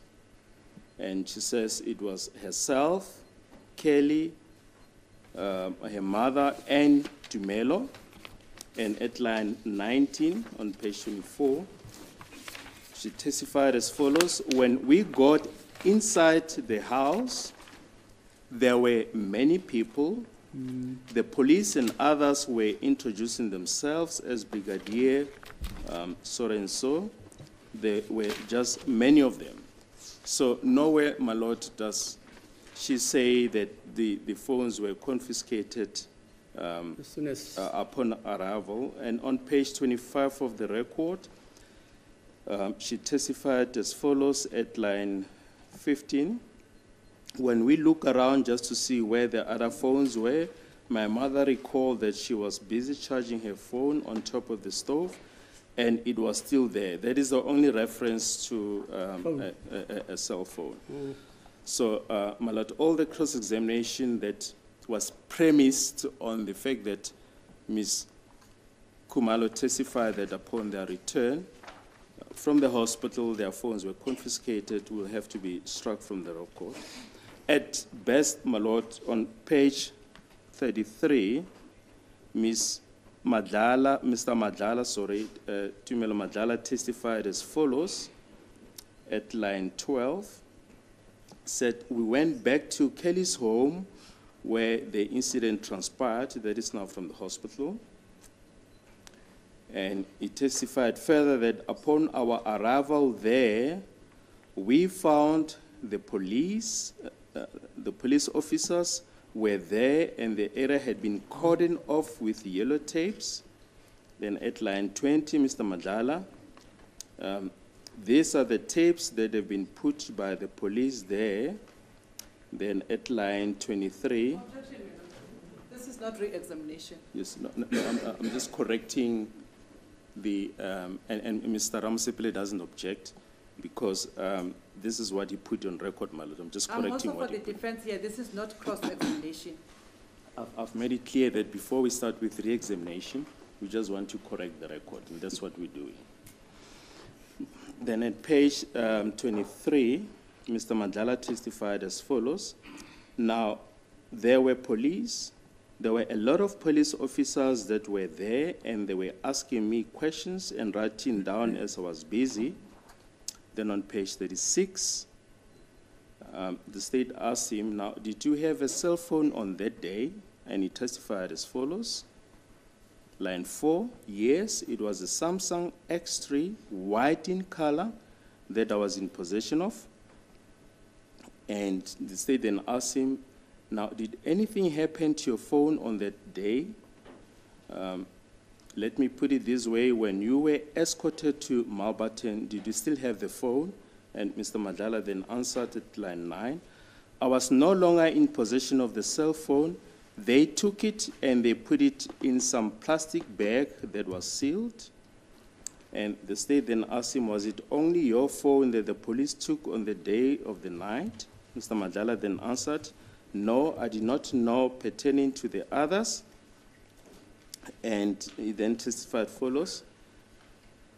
And she says it was herself, Kelly, her mother, and Tumelo. And at line 19 on page 24, she testified as follows: when we got inside the house, there were many people. The police and others were introducing themselves as Brigadier so-and-so. There were just many of them. So nowhere, my lord, does she say that the phones were confiscated As soon as upon arrival. And on page 25 of the record, she testified as follows at line 15. When we look around just to see where the other phones were, my mother recalled that she was busy charging her phone on top of the stove, and it was still there. That is the only reference to a cell phone. So, my lord, all the cross-examination that was premised on the fact that Ms. Khumalo testified that upon their return from the hospital, their phones were confiscated, will have to be struck from the record. At best, my lord, on page 33, Mr. Madlala, Tumelo Madlala testified as follows at line 12, said, "We went back to Kelly's home where the incident transpired," that is now from the hospital. And he testified further that upon our arrival there, we found the police officers were there, and the area had been cordoned off with yellow tapes. Then at line 20, Mr. Madlala, these are the tapes that have been put by the police there. Then at line 23. This is not re-examination. Yes, no, I'm just correcting the, and Mr. Ramsepele doesn't object because this is what he put on record, my lord. I'm just correcting I'm what also for the defense here. This is not cross-examination. I've made it clear that before we start with re-examination, we just want to correct the record, and that's what we're doing. Then at page 23, Mr. Madlala testified as follows. Now, there were a lot of police officers that were there, and they were asking me questions and writing down as I was busy. Then on page 36, the state asked him, "Now, did you have a cell phone on that day?" And he testified as follows. Line 4, "Yes, it was a Samsung X3, white in color, that I was in possession of." And the state then asked him, "Now, did anything happen to your phone on that day?" Let me put it this way: when you were escorted to Malbatten, did you still have the phone? And Mr. Madlala then answered at line 9, "I was no longer in possession of the cell phone. They took it and they put it in some plastic bag that was sealed." And the state then asked him, "Was it only your phone that the police took on the day of the night?" Mr. Madlala then answered, "No, I did not know pertaining to the others." And he then testified follows.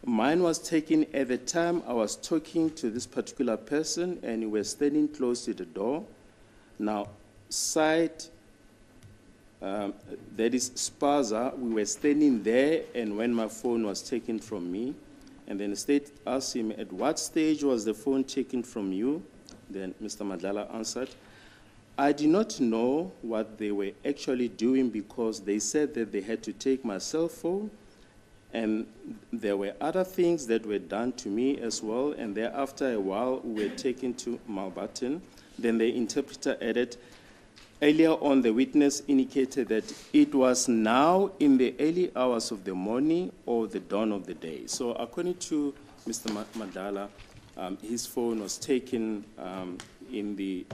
"Mine was taken at the time I was talking to this particular person, and we were standing close to the door. Now, that is Spaza, we were standing there, and when my phone was taken from me." And then the state asked him, "At what stage was the phone taken from you?" Then Mr. Madlala answered, "I did not know what they were actually doing because they said that they had to take my cell phone, and there were other things that were done to me as well, and thereafter a while we were taken to Malbatten." Then the interpreter added, "Earlier on, the witness indicated that it was now in the early hours of the morning or the dawn of the day." So according to Mr. Madlala, his phone was taken in the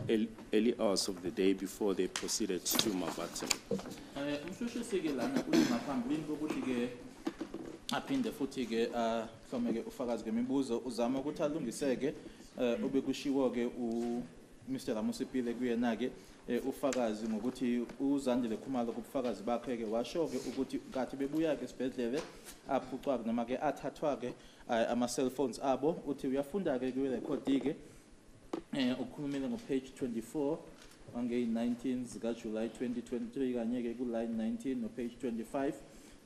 early hours of the day before they proceeded to Malbatten. aphinde futhi-ke ahlomeke ufakazi ngemibuzo uzama ukuthi alungiseke obekushiwo-ke Mr. Ramusipile kuyena-ke ufakazi ngokuthi uZandile Khumalo kubufakazi bakhe-ke washo-ke ukuthi kathi bebuya-ke esibhedlele aphucwa-ke noma-ke athathwa-ke ama-cellphones abo uthi uyafunda-ke kwirekhodi-ke ukhulumile ngo-page 24 wangeyi-19 zikaJulayi 2023 kanye-ke ku-line 19 no-page 25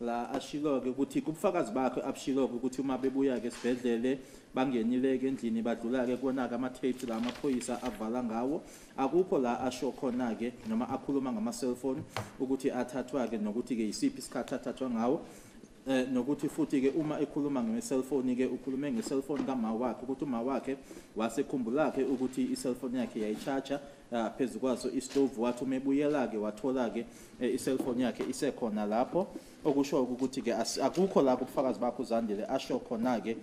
la ashilo-ke ukuthi kubufakazi bakhe abshilo-ke ukuthi uma bebuya-ke esibhedlele bangenile-ke endlini badlula-ke kona-ke ama-tapes la amaphoyisa avala ngawo akukho la asho khona-ke noma akhuluma ngama-cellphone ukuthi athathwa-ke nokuthi-ke yisiphi isikhathi athathwa ngawo nokuthi futhi-ke uma ekhuluma nge-cellphone-ke ukhulume nge-cellphone kama wakhe ukuthi uma wakhe wasekhumbula-ke ukuthi i-cellphone yakhe yayi-charger phezu kwaso istove wathi uma ebuyela-ke wathola-ke i-cellphone yakhe isekhona lapho okusho ukuthi-ke akukho la kubufakazi bakho uZandile asho khona-ke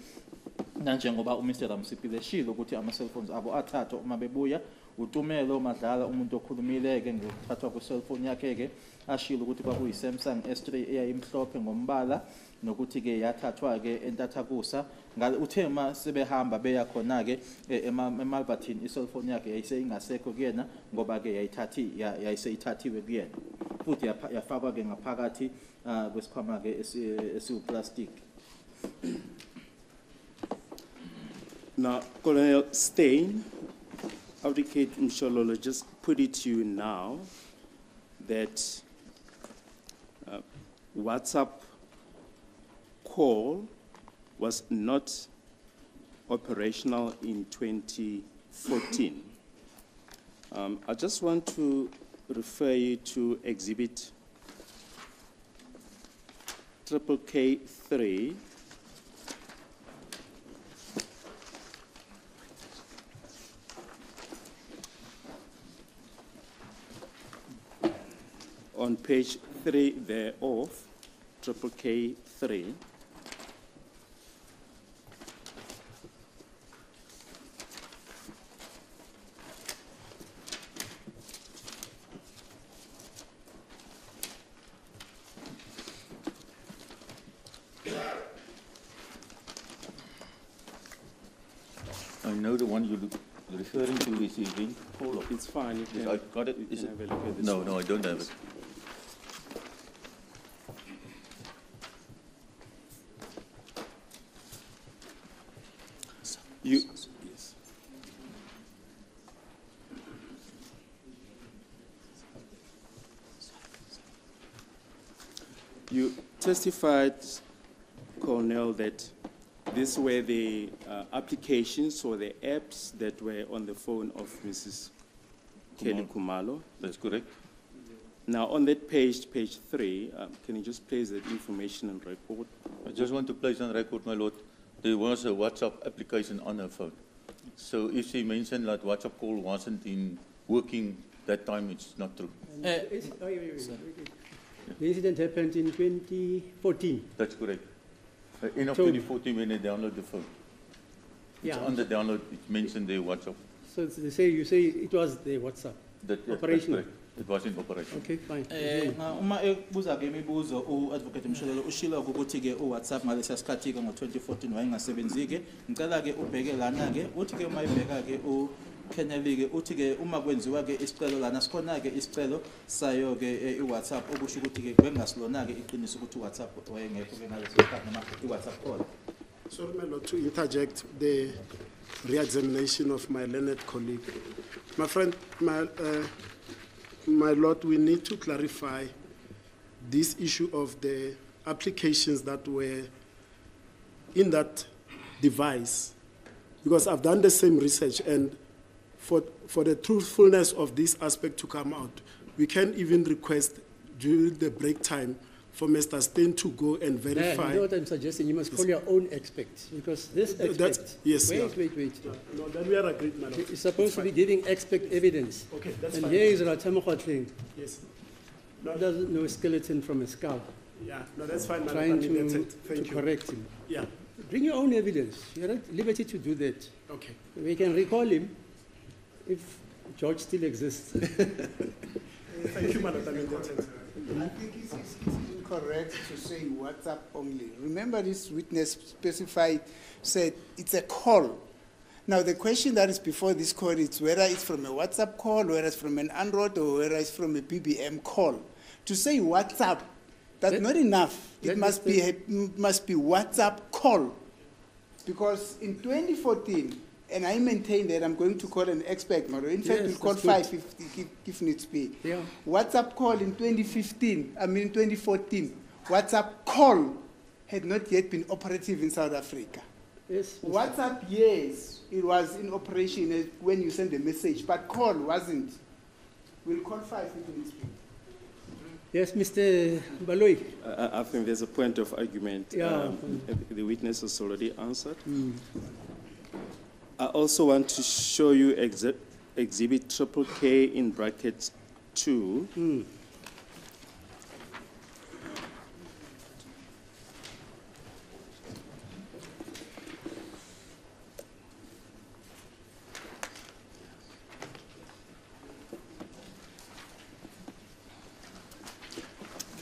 nanjengoba uMr. Ramusipile eshilo ukuthi ama-cellphones abo athathwa uma bebuya uTumelo Madlala umuntu okhulumile-ke ngokuthathwa kwe-cellphone yakhe-ke ashilo ukuthi kwakuyi-Samsung S3 eyayimhlophe ngombala nokuthi-ke yathathwa-ke entathakusa uthe ma sebehamba beya khona-ke eMalbertine i-cellphone yakhe yayiseyingasekho kuyena ngoba-ke yayiseyithathiwe kuyena futhi yafakwa-ke ngaphakathi kwesikhwama-ke esiwuplastic. Now, Colonel Steyn, Adv Mshololo just put it to you now that WhatsApp call was not operational in 2014. I just want to refer you to Exhibit K3. On page 3 thereof, K3. I know the one you're referring to is the event call. It's fine. You can, I got it. you Is can it? have a look at this No, one. no, I don't have it. Yes. You testified, Colonel, that these were the applications or the apps that were on the phone of Mrs. Kelly Khumalo. That's correct. Now, on that page, page 3, can you just place that information and record? I just want to place on record, my lord, there was a WhatsApp application on her phone. So if she mentioned that WhatsApp call wasn't in working that time, it's not true. Wait. The incident happened in 2014. That's correct. End of So- 2014 when they download the phone. It's Yeah. on the download, it mentioned the WhatsApp. So you say it was the WhatsApp. That's Operational. correct. It was in operation. Okay, fine. Uma ebuza-ke imibuzo u-Advocate Mshololo ushilo ukuthi-ke uWhatsApp ngalesiya sikhathi-ke ngo-2014 wayengasebenzi-ke ngicela-ke ubheke lana-ke uthi-ke uma ibheka-ke uKennedy-ke uthi-ke uma kwenziwa-ke isicelo lana sikhona-ke isicelo sayo-ke iWhatsApp okusho ukuthi-ke bengasilona-ke iqiniso ukuthi uWhatsApp wayengekho-ke ngaleso sikhathi noma iWhatsApp call. Sorry, my lord, to interject the re-examination of my learned colleague. My friend, my lord, we need to clarify this issue of the applications that were in that device, because I've done the same research, and for the truthfulness of this aspect to come out, we can even request during the break time for Mr. Steyn to go and verify. You know what I'm suggesting? You must call your own expert, because this expert. Yes, yeah. Wait. No, then we are agreed, my lord. He's supposed to be giving expert evidence. Okay, that's And fine. here is Ratamokotling, Yes. who doesn't know a skeleton from a skull, Yeah, no, that's fine, my lord. trying I mean, that's to it. Thank you. correct him. Yeah, Bring your own evidence. You're at liberty to do that. okay. We can recall him if George still exists. Thank you, my lord. I mean, that's it. I think it's in correct to say WhatsApp only? Remember, this witness specified, said it's a call. Now, the question that is before this court is whether it's from a WhatsApp call, whether it's from an Android, or whether it's from a BBM call. To say WhatsApp, that's not enough. It must be WhatsApp call. Because in 2014, and I maintain that I'm going to call an expert model. In fact, we'll call 5 if needs be. Yeah. WhatsApp call in 2014, WhatsApp call had not yet been operative in South Africa. Yes. WhatsApp, yes, it was in operation when you send a message, but call wasn't. We'll call 5 if needs be. Yes, Mr. Baloyi. I think there's a point of argument. Yeah. The witness has already answered. I also want to show you exhibit triple K in brackets 2. You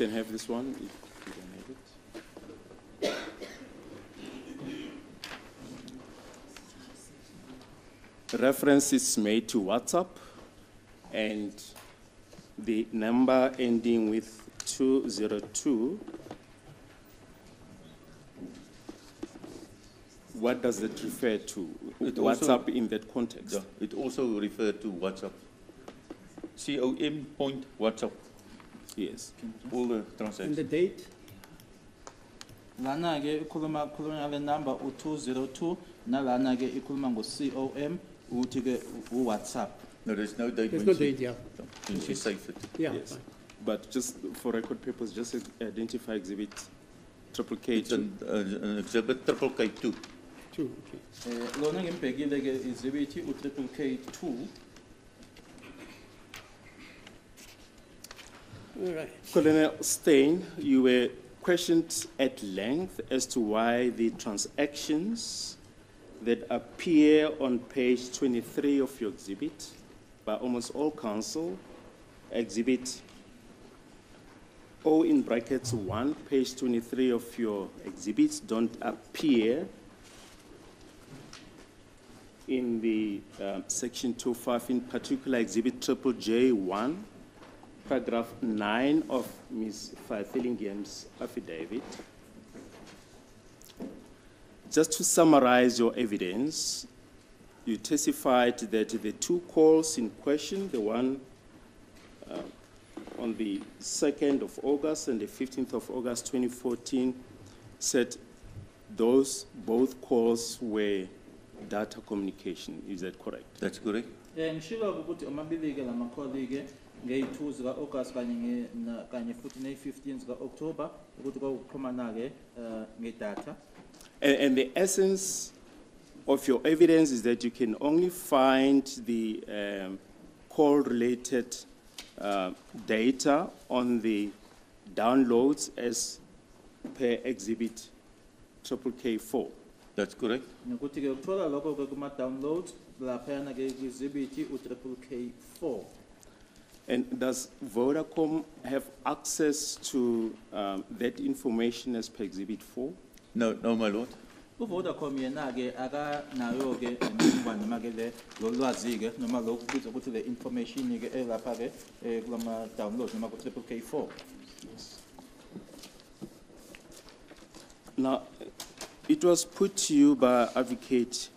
can have this one if you don't have it. Reference is made to WhatsApp and the number ending with 202. What does it refer to? WhatsApp in that context? Yeah, it also refers to WhatsApp. COM point WhatsApp. Yes. All the And transactions. the date? Lana ke ikhuluma le number u202 nalana ke ikhuluma ngo-COM ukuthi ke uWhatsApp. No, there's no date. There's when no date, yeah. When she saved it. Yeah. Yes. But just for record purpose, just identify exhibit triple K. It's an exhibit triple K2. 2, okay. Lona ngembhekile ke exhibit u-triple K2. All right. Colonel Steyn, you were questioned at length as to why the transactions that appear on page 23 of your exhibit by almost all counsel, exhibit O in brackets 1, page 23 of your exhibits don't appear in the section 25, in particular exhibit triple J1, paragraph 9 of Ms. Filingham's affidavit. Just to summarize your evidence, you testified that the 2 calls in question, the one on the 2nd of August and the 15th of August 2014, said those both calls were data communication. Is that correct? That's correct. Ngishilo ukuthi amabili ke lamakholi ke nge-2 zika August kanye futhi ne-15 zika October ukuthi kwakuxhumana ke ngedata. And the essence of your evidence is that you can only find the call-related data on the downloads as per exhibit triple K4. That's correct. Nokuthi ke ukuthola lokho ke kuma-downloads laphayana ke exhibit u-triple K4. And does Vodacom have access to that information as per exhibit 4? No, no, my lord. uVodacom yena ke akanayo ke imininingwane noma ke le lolwazi ke noma lokhu kubizwa ukuthi le information ke elapha ke kulama download noma ku triple K4. Now, it was put to you by Advocate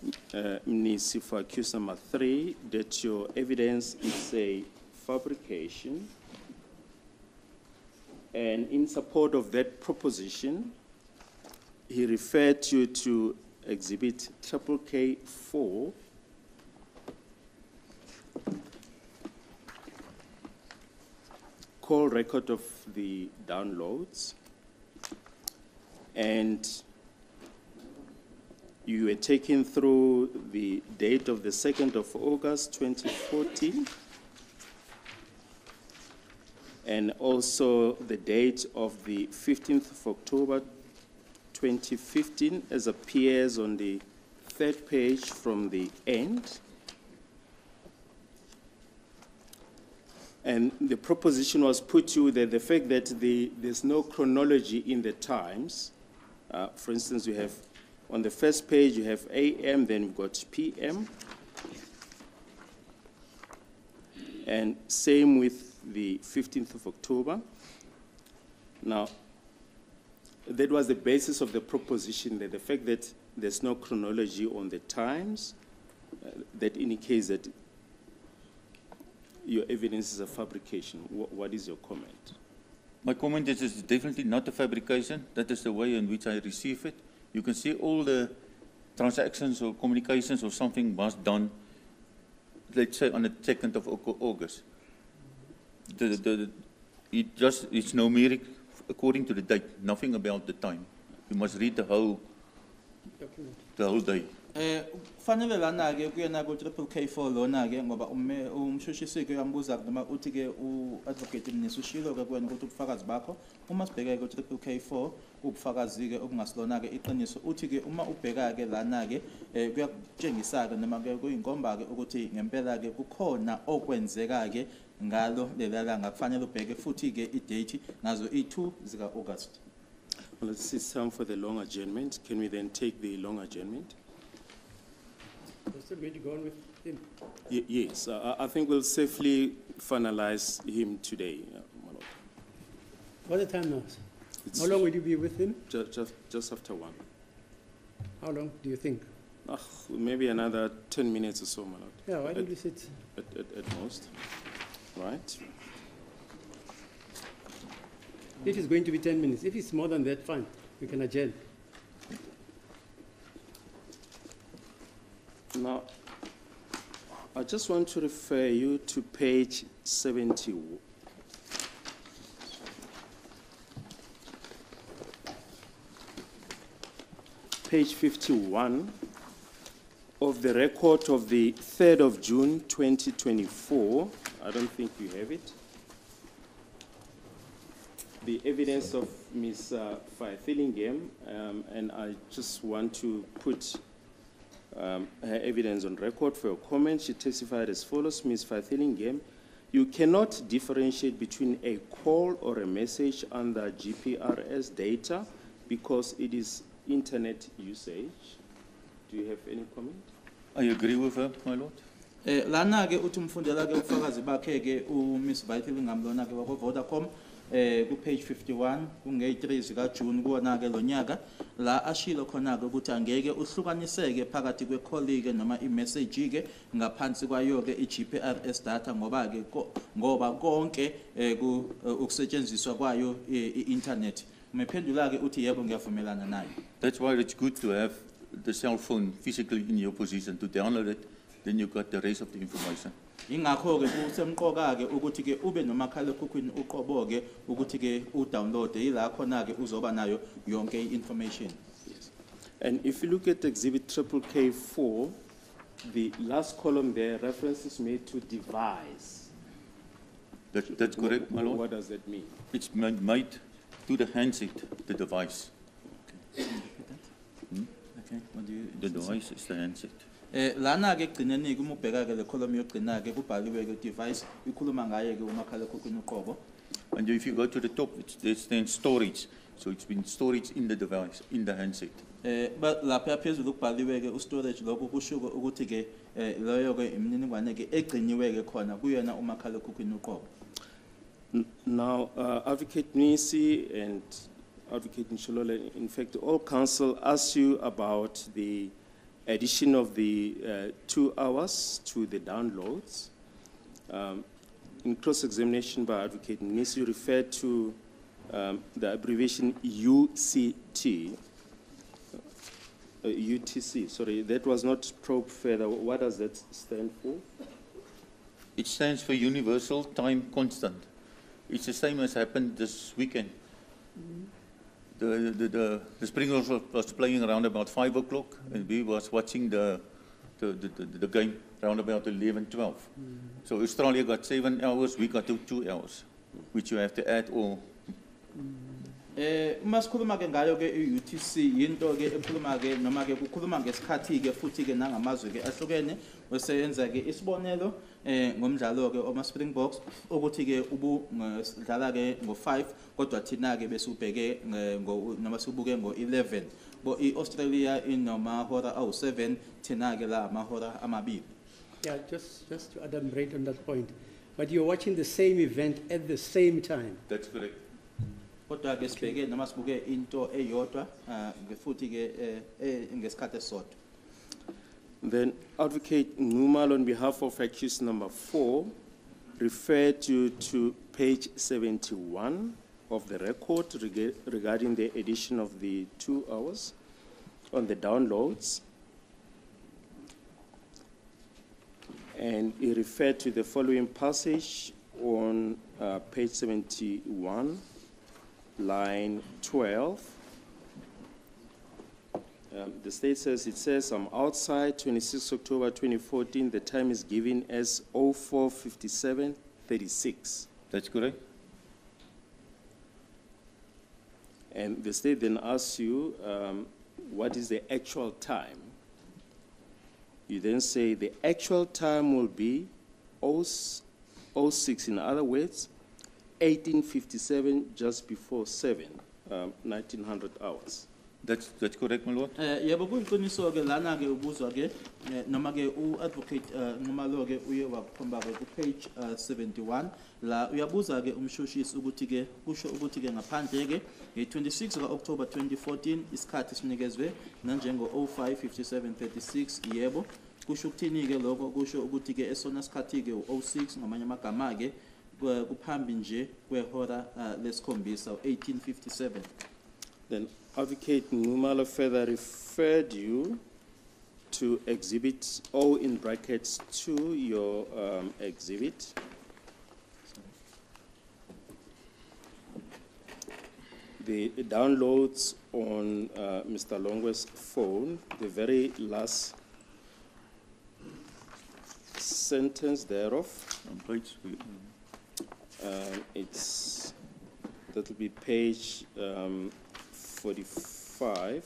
Mnisi for accuse number 3 that your evidence is a fabrication, and in support of that proposition, he referred you to exhibit triple K4, call record of the downloads, and you were taken through the date of the 2nd of August 2014, and also the date of the 15th of October 2015, as appears on the 3rd page from the end. And the proposition was put to you that the fact that there's no chronology in the times. For instance, you have on the first page you have AM, then you've got PM. And same with the 15th of October. Now, that was the basis of the proposition, that the fact that there's no chronology on the times, that indicates that your evidence is a fabrication. What is your comment? My comment is it's definitely not a fabrication. That is the way in which I receive it. You can see all the transactions or communications or something was done, let's say on the 2nd of August. It's numeric according to the date, nothing about the time. You must read the whole day. Kufanele lana ke kuyena ku triple K4 lona ke ngoba umshushisi ke uyambuza noma uthi ke uadvocate Mshololo ke kuwena ukuthi ubufakazi bakho uma sibheka ku triple K4 ubufakazi ke okungasilona ke iqiniso uthi ke uma ubheka ke lana ke kuyakutshengisa ke noma ke kuyinkomba ke ukuthi ngempela ke kukhona okwenzeka ke ngalo lelanga kufanele ubheke futhi ke idate nazo i2 zika August. Well, let's see some for the long adjournment. Can we then take the long adjournment? We're still going to go on with him. Yes, I think we'll safely finalize him today. What's the time now? How long will you be with him? Just after 1. How long do you think? Maybe another 10 minutes or so, my lord. Yeah, why don't you sit? At most. Right. It is going to be 10 minutes. If it's more than that, fine. We can adjourn. Now, I just want to refer you to page 70. Page 51 of the record of the 3rd of June 2024. I don't think you have it. The evidence of Ms. Faithillingham, and I just want to put her evidence on record for your comment. She testified as follows: Ms. Faithillingham, you cannot differentiate between a call or a message under GPRS data because it is internet usage. Do you have any comment? I agree with her, my lord. Lana ke uthi umfundela ke ubufakazi bakhe ke uMiss Faithillingham lona ke wako Vodacom ku page 51 kunge-3 zika June kuwona ke lonyaka la ashilo khona ke ukuthi angeke uhlukaniseke phakathi kwe-colleague noma i-message ke ngaphansi kwayo ke i-GPRS data ngoba ke konke ukusetshenziswa kwayo i-internet. Umephendula ke uthi yebo ngiyavumelana naye. That's why it's good to have the cell phone physically in your possession to download it, then you got the rest of the information. Ingakho ke kusemqoka ke ukuthi ke ube nomakhalekhukhwini uqobo ke ukuthi ke udownload ila khona ke uzoba nayo yonke i-information. Yes. And if you look at exhibit K4, the last column there, references made to device. That's correct, my lord. What does that mean? It's made to the handset, the device. Okay, what do you? The device is the handset. Lana ke gcineni kuma ubheka ke le column yogcina ke kubhaliwe ke device ikhuluma ngaye ke umakhalekhukhwini uqobo. And if you go to the top, it's then storage. So it's been storage in the device, in the handset. But lapha phezulu kubhaliwe ke storage lokho kushuko ukuthi ke loyo ke imininingwane ke egciniwe ke khona kuyena umakhalekhukhwini uqobo. Now, Advocate Nisi and Advocate Mshololo, in fact, all counsel asked you about the addition of the 2 hours to the downloads. In cross-examination by Advocate Nisi, you referred to the abbreviation UTC, sorry, that was not probed further. What does that stand for? It stands for Universal Time Constant. It's the same as happened this weekend. The Springboks was playing around about 5 o'clock, and we was watching the game around about 11, 12. So Australia got 7 hours, we got 2 hours, which you have to add or Uma sikhuluma ke ngayo ke i-UTC yinto ke ekhuluma ke noma ke kukhuluma ngesikhathi ke futhi ke nangamazwe ke ahlukene weseyenza ke isibonelo ngomdlalo ke oma Springboks ukuthi ke ubudlala ke ngo5 kodwa thina ke bese ubheke noma sibuke ngo11 bo iAustralia inomahora awu7 thina ke la amahora amabili. Yeah, just to elaborate on that point. But you're watching the same event at the same time. That's correct. Kodwa ke sibheke noma sibuke into eyodwa futhi ke ngesikhathi esodwa. Then Advocate Numal, on behalf of accused number 4, referred you to page 71 of the record regarding the addition of the 2 hours on the downloads. And he referred to the following passage on page 71, line 12. The state says, it says, I'm outside, 26 October 2014. The time is given as 04:57:36. That's correct. And the state then asks you, what is the actual time? You then say the actual time will be 06, in other words, 18:57, just before 7, 1900 hours. That's correct, my lord. Yebo kuyiqiniso ke lana ke ubuzwa ke noma ke uadvocate Nxumalo ke uye wakhomba ke ku page 71 la uyabuza ke umshushisi ukuthi ke kusho ukuthi ke ngaphandle ke nge26 kaOctober 2014 isikhathi sinikezwe nanjengo 05:57:36 yebo kusho ukuthini ke lokho kusho ukuthi ke esona sikhathi ke u06 ngamanye amagama ke kuphambi nje kwehora lesikhombisa 18:57. Then Advocate Numalo further referred you to Exhibit O in brackets 2, your exhibit. The downloads on Mr. Longwe's phone, the very last sentence thereof. On page, That'll be page 45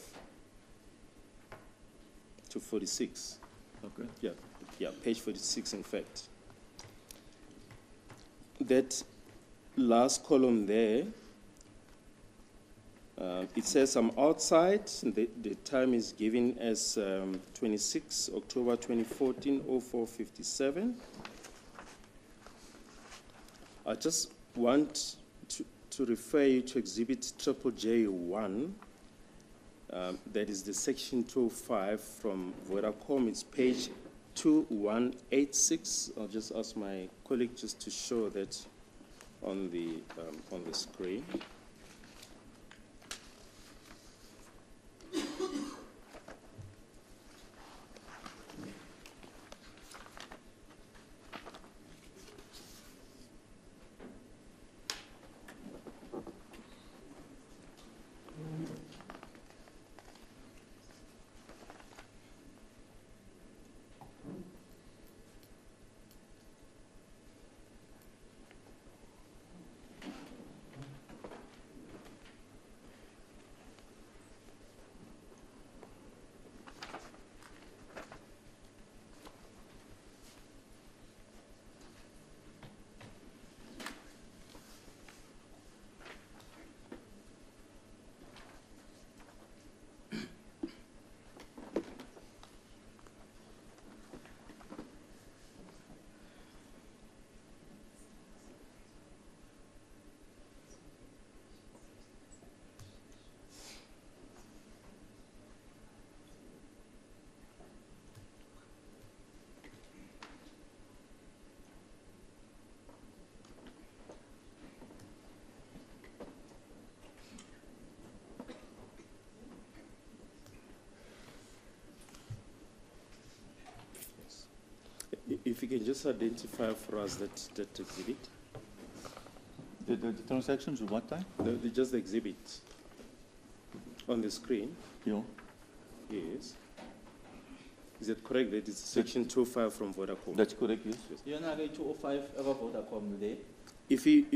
to 46. okay. Yeah, page 46, in fact. That last column there, it says I'm outside. The time is given as 26 October 2014, 04:57. I just want to refer you to Exhibit J1. That is the section 205 from Vodacom. It's page 2186. I'll just ask my colleague just to show that on the screen. If you can just identify for us that exhibit. The transactions of what time? Just the exhibit on the screen. Yeah. Yes. Is it correct that it's section 205 from Vodacom? That's correct, yes. Yona ke 205 aka Vodacom le If you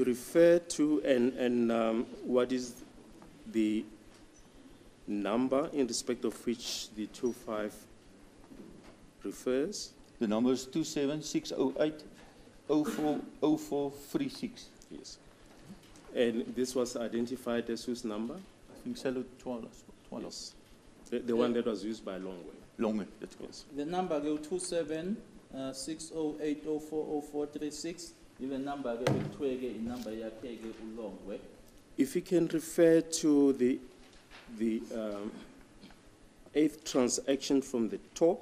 refer to, what is the number in respect of which the 25 refers? The number is 27608 0436. Yes. And this was identified as whose number? I think Salo 12. Yes. The one that was used by Longway. Longway, that's good. Yes. The number go 2760804436. Even number go twege in number yakege ulongwe. If you can refer to the 8th transaction from the top,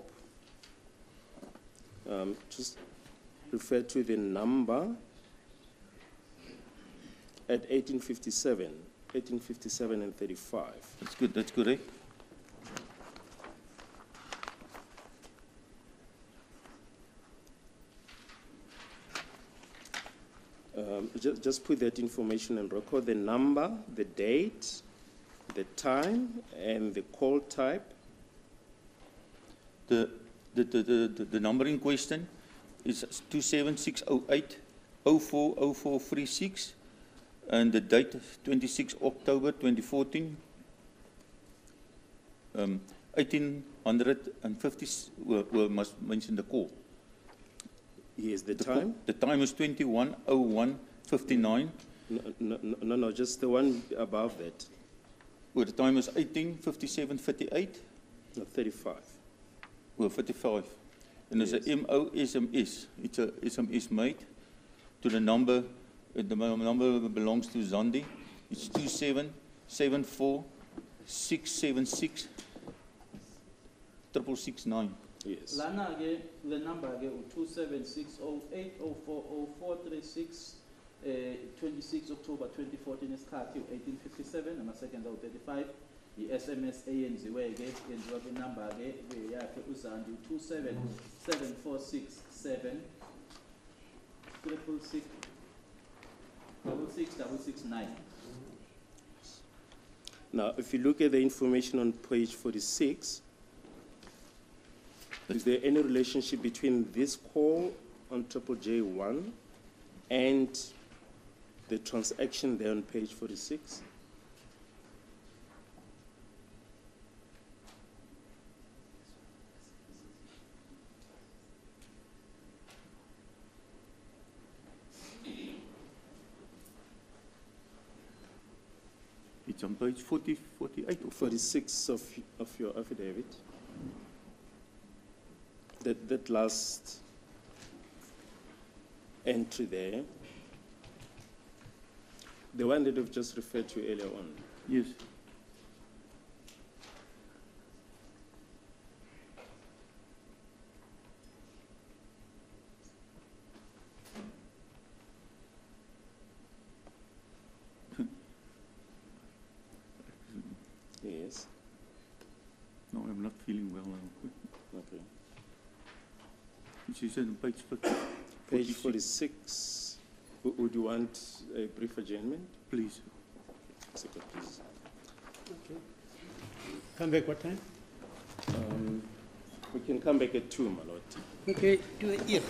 just refer to the number at 1857 and 35. That's correct. Just put that information and record the number, the date, the time, and the call type. The number in question is 27608 040436, and the date is 26 October 2014. 1850 we must mention the call. Yes, the time? The time is 21:01:59. No, just the one above that. Well, the time is 18:57:38. No, 35. Well, 35. And there's Yes. a MO SMS. It's a SMS made to the number. The number belongs to Zandi. It's 2774 676 669. Yes. Lana ge the number ge 27608040436 26 October 2014 isikhathi 1857 ama-second awu 35 i-SMS eyenziwe ke yenziwa kwinumber ke yakhe uZandi 2774667 666 Now, if you look at the information on page 46, is there any relationship between this call on J1 and the transaction there on page 46? It's on page 40, 48 or 46 of your affidavit. That last entry there, the one that we've just referred to earlier on. Yes. Yes. No, I'm not feeling well now. Okay. She said on page 50. Page 46. Would you want a brief adjournment? Please. Second, please. Okay. Come back what time? We can come back at 2, my lord. Okay, do it here.